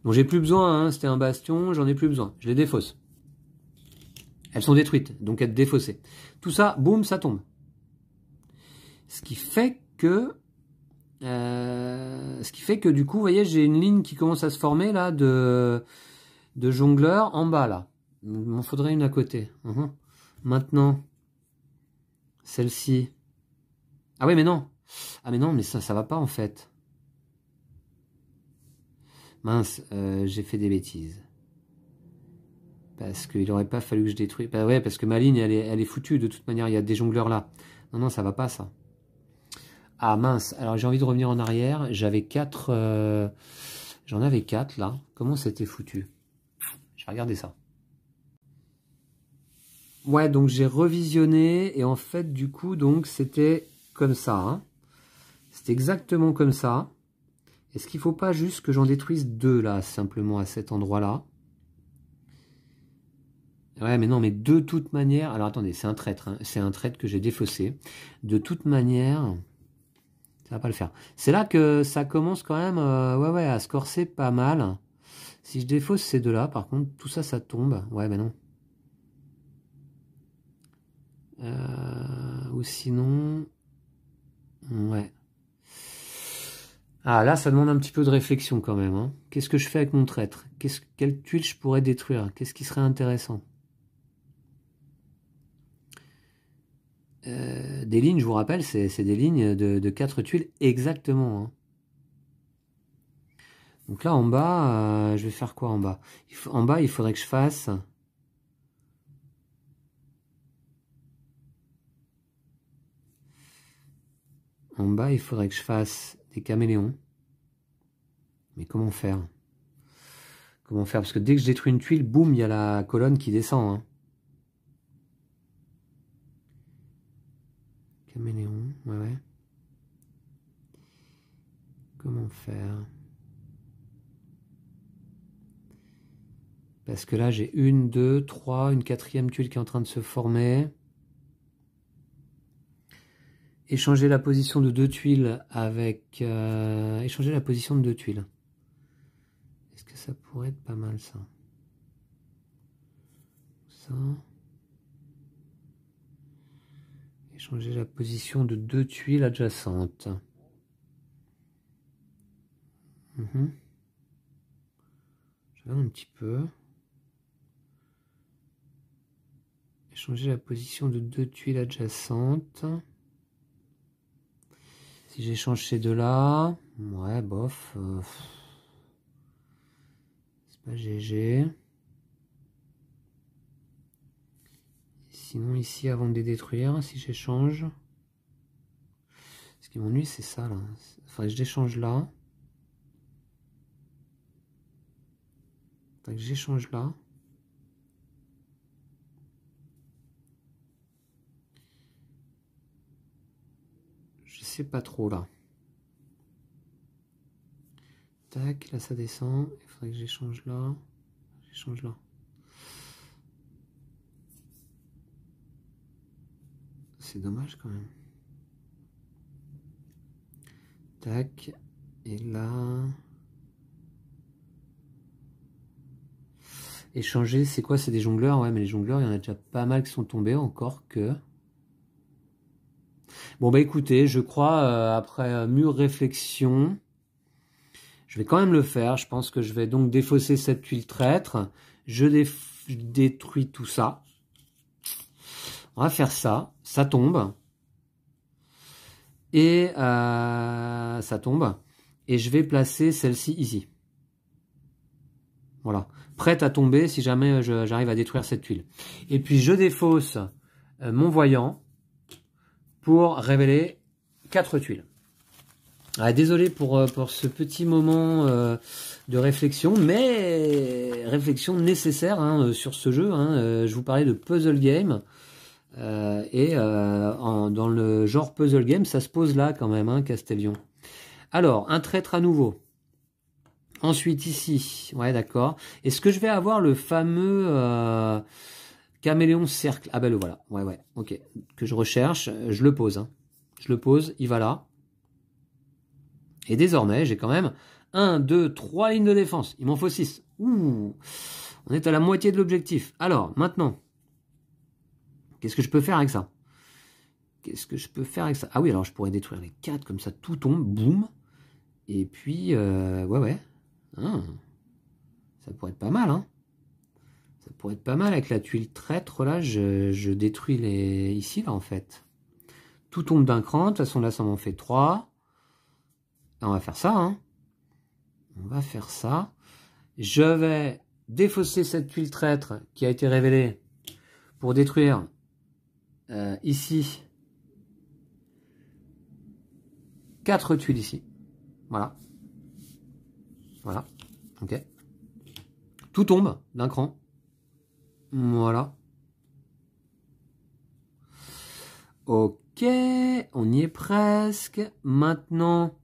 Donc j'ai plus besoin, hein, c'était un bastion, j'en ai plus besoin. Je les défausse. Elles sont détruites, donc elles défaussées. Tout ça, boum, ça tombe. Ce qui fait que du coup, vous voyez, j'ai une ligne qui commence à se former là de jongleurs en bas là. Il m'en faudrait une à côté. Maintenant, celle-ci. Ah oui, mais non. Ah mais non, mais ça va pas en fait. Mince, j'ai fait des bêtises. Parce qu'il aurait pas fallu que je détruise. Bah ouais, parce que ma ligne, elle est foutue de toute manière. Il y a des jongleurs là. Non, non, ça va pas ça. Ah mince, alors j'ai envie de revenir en arrière. J'avais 4... J'en avais 4 là. Comment c'était foutu? Je vais regarder ça. Ouais, donc j'ai revisionné. Et en fait, du coup, donc c'était comme ça. Hein. C'était exactement comme ça. Est-ce qu'il ne faut pas juste que j'en détruise 2 là, simplement à cet endroit-là? Ouais, mais non, mais de toute manière... Alors attendez, c'est un traître. Hein. C'est un traître que j'ai défaussé. De toute manière... Ça va pas le faire. C'est là que ça commence quand même ouais, à se corser pas mal. Si je défausse ces 2 là, par contre, tout ça, ça tombe. Ouais, mais non. Ou sinon... Ouais. Ah, là, ça demande un petit peu de réflexion quand même. Hein. Qu'est-ce que je fais avec mon traître? Quelle tuile je pourrais détruire? Qu'est-ce qui serait intéressant? Des lignes, je vous rappelle, c'est des lignes de 4 tuiles exactement. Hein. Donc là, en bas, je vais faire quoi en bas? En bas, il faudrait que je fasse... En bas, il faudrait que je fasse des caméléons. Mais comment faire? Comment faire? Parce que dès que je détruis une tuile, boum, il y a la colonne qui descend. Hein. Caméléon, ouais. Comment faire? Parce que là, j'ai 1, 2, 3, une 4e tuile qui est en train de se former. Échanger la position de 2 tuiles avec... échanger la position de 2 tuiles. Est-ce que ça pourrait être pas mal, ça? Ça. Échanger la position de 2 tuiles adjacentes. Je regarde un petit peu. Échanger la position de 2 tuiles adjacentes. Si j'échange ces 2 là, ouais, bof. C'est pas GG. Sinon ici, avant de les détruire, si j'échange... Ce qui m'ennuie, c'est ça là. Il faudrait que je l'échange là. Il faudrait que j'échange là. Je sais pas trop là. Tac, là ça descend. Il faudrait que j'échange là. J'échange là. C'est dommage quand même. Tac. Et là... Échanger, c'est quoi? C'est des jongleurs? Ouais, mais les jongleurs, il y en a déjà pas mal qui sont tombés, encore que... Bon, bah écoutez, je crois, après mûre réflexion, je vais quand même le faire. Je pense que je vais donc défausser cette tuile traître. Je détruis tout ça. On va faire ça. Ça tombe. Et ça tombe. Et je vais placer celle-ci ici. Voilà. Prête à tomber si jamais j'arrive à détruire cette tuile. Et puis je défausse mon voyant pour révéler 4 tuiles. Ah, désolé pour ce petit moment de réflexion, mais réflexion nécessaire hein, sur ce jeu. Hein. Je vous parlais de puzzle game. Dans le genre puzzle game, ça se pose là quand même, hein, Castellion. Alors, un traître à nouveau. Ensuite, ici. Ouais, d'accord. Est-ce que je vais avoir le fameux caméléon cercle? Ah ben le voilà. Ouais, ouais. Ok. Que je recherche. Je le pose. Hein. Je le pose. Il va là. Et désormais, j'ai quand même 1, 2, 3 lignes de défense. Il m'en faut 6. Ouh. On est à la moitié de l'objectif. Alors, maintenant. Qu'est-ce que je peux faire avec ça? Qu'est-ce que je peux faire avec ça? Ah oui, alors je pourrais détruire les 4, comme ça tout tombe, boum. Et puis, ouais. Ah, ça pourrait être pas mal, hein. Ça pourrait être pas mal avec la tuile traître, là, je détruis les... Ici, là, en fait. Tout tombe d'un cran, de toute façon, là, ça m'en fait 3. On va faire ça, hein. On va faire ça. Je vais défausser cette tuile traître qui a été révélée pour détruire ici 4 tuiles ici. Voilà. Voilà. Ok. Tout tombe d'un cran. Voilà. Ok. On y est presque. Maintenant,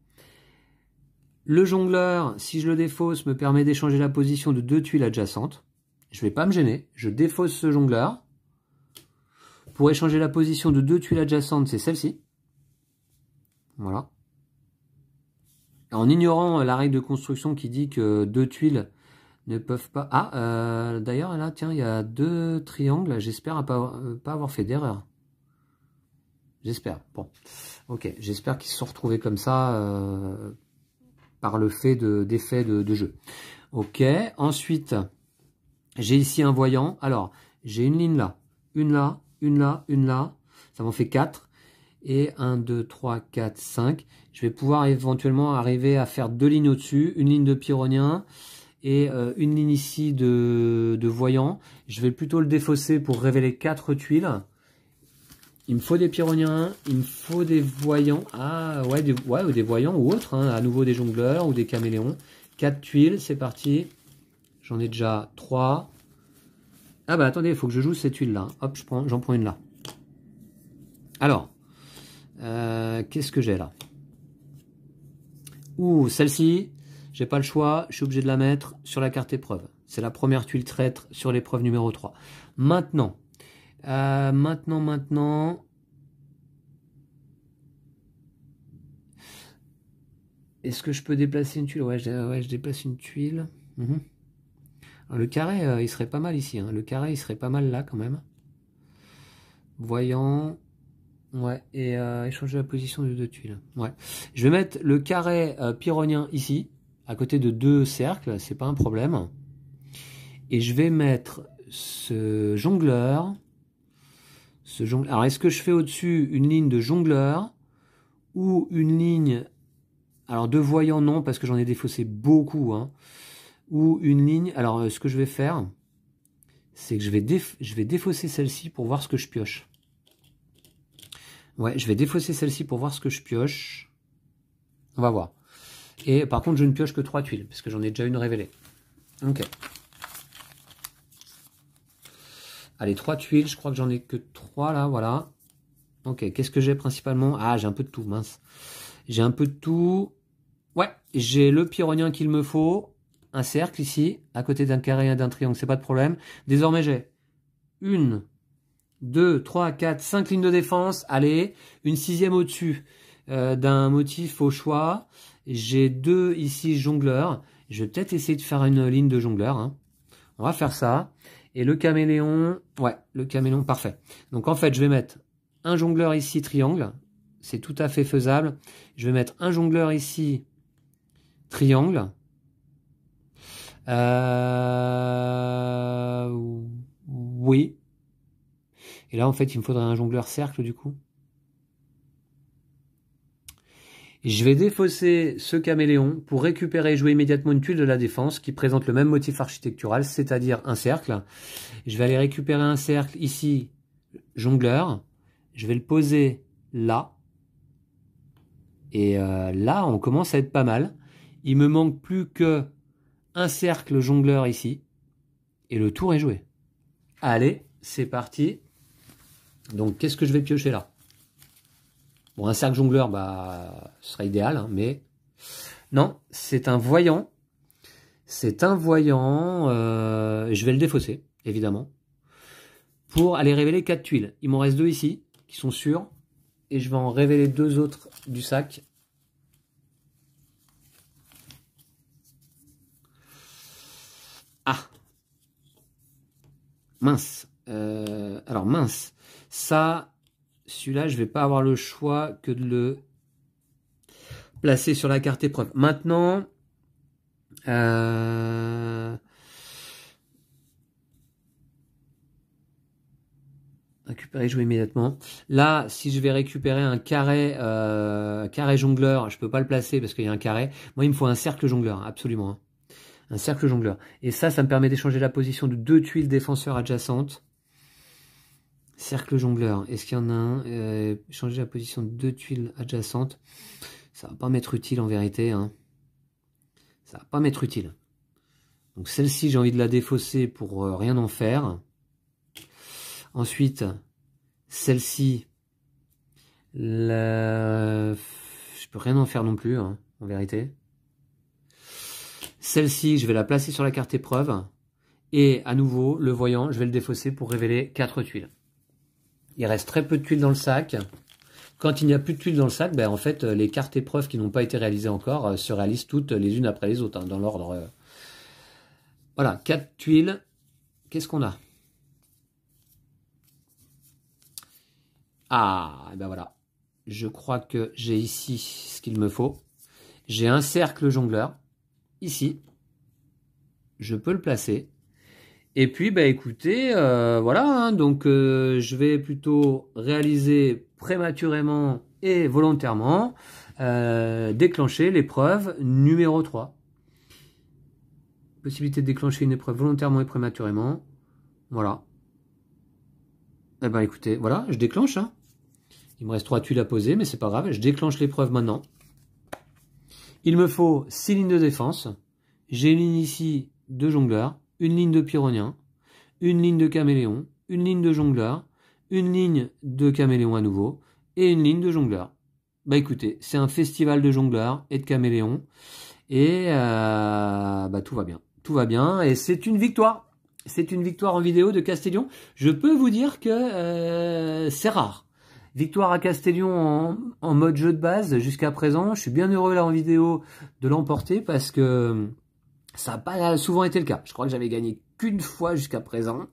le jongleur, si je le défausse, me permet d'échanger la position de 2 tuiles adjacentes. Je ne vais pas me gêner. Je défausse ce jongleur. Pour échanger la position de 2 tuiles adjacentes, c'est celle-ci. Voilà. En ignorant la règle de construction qui dit que 2 tuiles ne peuvent pas... Ah, d'ailleurs, là, tiens, il y a 2 triangles. J'espère pas avoir fait d'erreur. J'espère. Bon, ok. J'espère qu'ils se sont retrouvés comme ça par le fait d'effet de jeu. Ok. Ensuite, j'ai ici un voyant. Alors, j'ai une ligne là. Une là, une là, une là. Ça m'en fait 4. Et 1, 2, 3, 4, 5. Je vais pouvoir éventuellement arriver à faire 2 lignes au-dessus. Une ligne de pyrrhonien et une ligne ici de voyant. Je vais plutôt le défausser pour révéler 4 tuiles. Il me faut des pyrrhoniens, il me faut des voyants. Ah ouais, des voyants ou autres. Hein. À nouveau des jongleurs ou des caméléons. 4 tuiles, c'est parti. J'en ai déjà 3. Ah bah attendez, il faut que je joue cette tuile là. Hop, j'en prends une là. Alors, qu'est-ce que j'ai là? Ouh, celle-ci, j'ai pas le choix, je suis obligé de la mettre sur la carte épreuve. C'est la première tuile traître sur l'épreuve numéro 3. Maintenant, est-ce que je peux déplacer une tuile? Ouais, je déplace une tuile. Alors, le carré, il serait pas mal ici. Hein. Le carré, il serait pas mal là quand même. Voyant. Ouais, et échanger la position de 2 tuiles. Ouais. Je vais mettre le carré pyrrhonien ici, à côté de 2 cercles, c'est pas un problème. Et je vais mettre ce jongleur. Alors, est-ce que je fais au-dessus une ligne de jongleur ou une ligne... Alors, de voyant, non, parce que j'en ai défaussé beaucoup. Hein. Ou une ligne... Alors, ce que je vais faire, c'est que je vais défausser celle-ci pour voir ce que je pioche. Ouais, je vais défausser celle-ci pour voir ce que je pioche. On va voir. Et par contre, je ne pioche que 3 tuiles, parce que j'en ai déjà une révélée. Ok. Allez, 3 tuiles, je crois que j'en ai que 3 là, voilà. Ok, qu'est-ce que j'ai principalement? Ah, j'ai un peu de tout, mince. J'ai un peu de tout. Ouais, j'ai le pyrrhonien qu'il me faut. Un cercle ici, à côté d'un carré et d'un triangle, c'est pas de problème. Désormais, j'ai 1, 2, 3, 4, 5 lignes de défense. Allez, une 6e au-dessus d'un motif au choix. J'ai 2 ici jongleurs. Je vais peut-être essayer de faire une ligne de jongleur. Hein. On va faire ça. Et le caméléon, ouais, le caméléon, parfait. Donc en fait, je vais mettre un jongleur ici, triangle. C'est tout à fait faisable. Je vais mettre un jongleur ici, triangle. Oui. Et là, en fait, il me faudrait un jongleur cercle, du coup. Je vais défausser ce caméléon pour récupérer et jouer immédiatement une tuile de la défense qui présente le même motif architectural, c'est-à-dire un cercle. Je vais aller récupérer un cercle ici, jongleur. Je vais le poser là. Et là, on commence à être pas mal. Il me manque plus que un cercle jongleur ici. Et le tour est joué. Allez, c'est parti. Donc, qu'est-ce que je vais piocher là? Bon, un cercle jongleur, bah, ce serait idéal, hein, mais non, c'est un voyant. C'est un voyant. Je vais le défausser, évidemment, pour aller révéler 4 tuiles. Il m'en reste 2 ici, qui sont sûres, et je vais en révéler 2 autres du sac. Ah, mince. Alors mince, ça. Celui-là, je vais pas avoir le choix que de le placer sur la carte épreuve. Maintenant, récupérer, jouer immédiatement. Là, si je vais récupérer un carré, carré jongleur, je peux pas le placer parce qu'il y a un carré. Moi, il me faut un cercle jongleur, absolument. Hein. Un cercle jongleur. Et ça me permet d'échanger la position de 2 tuiles défenseurs adjacentes. Cercle jongleur, est-ce qu'il y en a un? Changer la position de 2 tuiles adjacentes. Ça va pas m'être utile en vérité. Hein. Ça va pas m'être utile. Donc celle-ci, j'ai envie de la défausser pour rien en faire. Ensuite, celle-ci, je peux rien en faire non plus, hein, en vérité. Celle-ci, je vais la placer sur la carte épreuve. Et à nouveau, le voyant, je vais le défausser pour révéler 4 tuiles. Il reste très peu de tuiles dans le sac. Quand il n'y a plus de tuiles dans le sac, ben en fait, les cartes épreuves qui n'ont pas été réalisées encore se réalisent toutes les unes après les autres, hein, dans l'ordre. Voilà, 4 tuiles. Qu'est-ce qu'on a? Ah, et ben voilà. Je crois que j'ai ici ce qu'il me faut. J'ai un cercle jongleur, ici. Je peux le placer. Et puis, bah écoutez, voilà, hein, donc je vais plutôt réaliser prématurément et volontairement déclencher l'épreuve numéro 3. Possibilité de déclencher une épreuve volontairement et prématurément. Voilà. Eh ben écoutez, voilà, je déclenche. Hein. Il me reste 3 tuiles à poser, mais c'est pas grave, je déclenche l'épreuve maintenant. Il me faut 6 lignes de défense. J'ai une ligne ici de jongleur. Une ligne de pyrrhonien, une ligne de caméléon, une ligne de jongleur, une ligne de caméléon à nouveau, et une ligne de jongleur. Bah écoutez, c'est un festival de jongleurs et de caméléons, et bah tout va bien. Tout va bien, et c'est une victoire. C'est une victoire en vidéo de Castellion. Je peux vous dire que c'est rare. Victoire à Castellion en mode jeu de base jusqu'à présent. Je suis bien heureux là en vidéo de l'emporter parce que ça n'a pas souvent été le cas. Je crois que j'avais gagné qu'une fois jusqu'à présent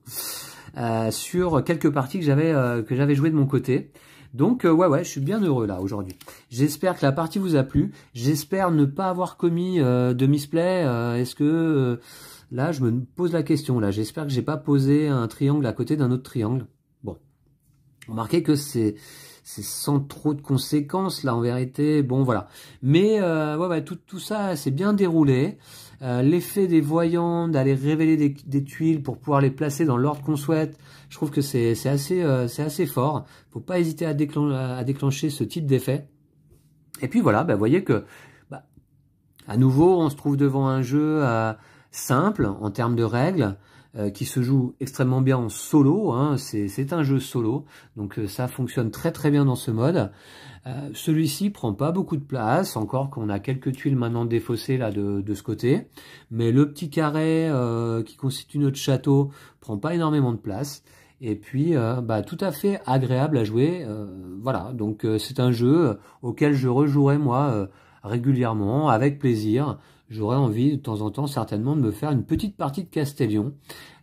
sur quelques parties que j'avais jouées de mon côté. Donc ouais, je suis bien heureux là aujourd'hui. J'espère que la partie vous a plu. J'espère ne pas avoir commis de misplay. Est-ce que là, je me pose la question là. J'espère que j'ai pas posé un triangle à côté d'un autre triangle. Bon, remarquez que c'est sans trop de conséquences là en vérité. Bon voilà. Mais ouais, tout ça c'est bien déroulé. L'effet des voyants, d'aller révéler des tuiles pour pouvoir les placer dans l'ordre qu'on souhaite, je trouve que c'est assez fort. Faut pas hésiter à déclencher ce type d'effet. Et puis voilà, vous voyez que à nouveau on se trouve devant un jeu simple en termes de règles, qui se joue extrêmement bien en solo, hein. C'est un jeu solo, donc ça fonctionne très très bien dans ce mode. Celui-ci prend pas beaucoup de place, encore qu'on a quelques tuiles maintenant défaussées là de ce côté, mais le petit carré qui constitue notre château prend pas énormément de place, et puis tout à fait agréable à jouer. Voilà, donc c'est un jeu auquel je rejouerai moi régulièrement, avec plaisir. J'aurais envie de temps en temps certainement de me faire une petite partie de Castellion.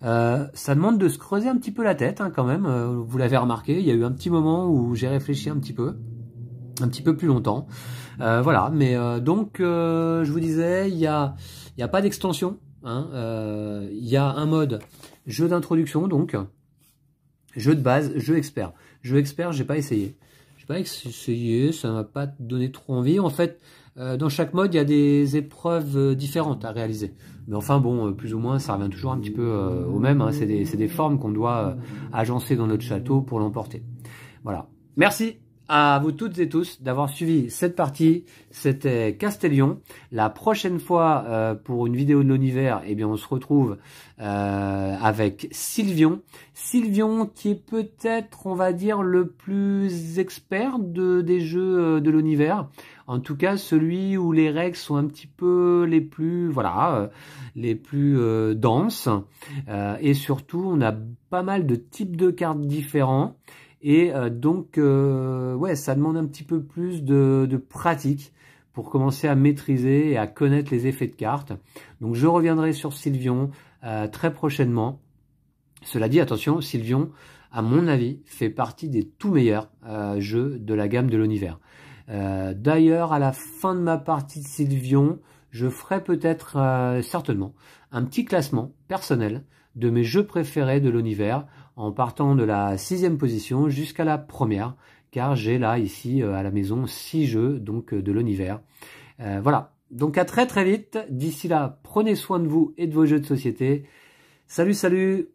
Ça demande de se creuser un petit peu la tête hein, quand même, vous l'avez remarqué, il y a eu un petit moment où j'ai réfléchi un petit peu plus longtemps. Voilà, mais donc je vous disais, il y a pas d'extension, hein, il y a un mode jeu d'introduction, donc jeu de base, jeu expert. Jeu expert, j'ai pas essayé pas essayé, ça m'a pas donné trop envie. En fait, dans chaque mode, il y a des épreuves différentes à réaliser. Mais enfin bon, plus ou moins, ça revient toujours un petit peu au même. Hein. C'est des formes qu'on doit agencer dans notre château pour l'emporter. Voilà. Merci à vous toutes et tous d'avoir suivi cette partie. C'était Castellion. La prochaine fois, pour une vidéo de l'univers, eh bien, on se retrouve avec Sylvion. Sylvion qui est peut-être, on va dire, le plus expert des jeux de l'univers. En tout cas, celui où les règles sont un petit peu les plus, voilà, les plus denses. Et surtout, on a pas mal de types de cartes différents. Et donc, ouais, ça demande un petit peu plus de pratique pour commencer à maîtriser et à connaître les effets de cartes. Donc, je reviendrai sur Sylvion très prochainement. Cela dit, attention, Sylvion, à mon avis, fait partie des tout meilleurs jeux de la gamme de l'univers. D'ailleurs, à la fin de ma partie de Sylvion, je ferai peut-être, certainement, un petit classement personnel de mes jeux préférés de l'univers, en partant de la 6e position jusqu'à la 1re, car j'ai là, ici, à la maison, 6 jeux donc de l'univers. Voilà, donc à très très vite. D'ici là, prenez soin de vous et de vos jeux de société. Salut, salut!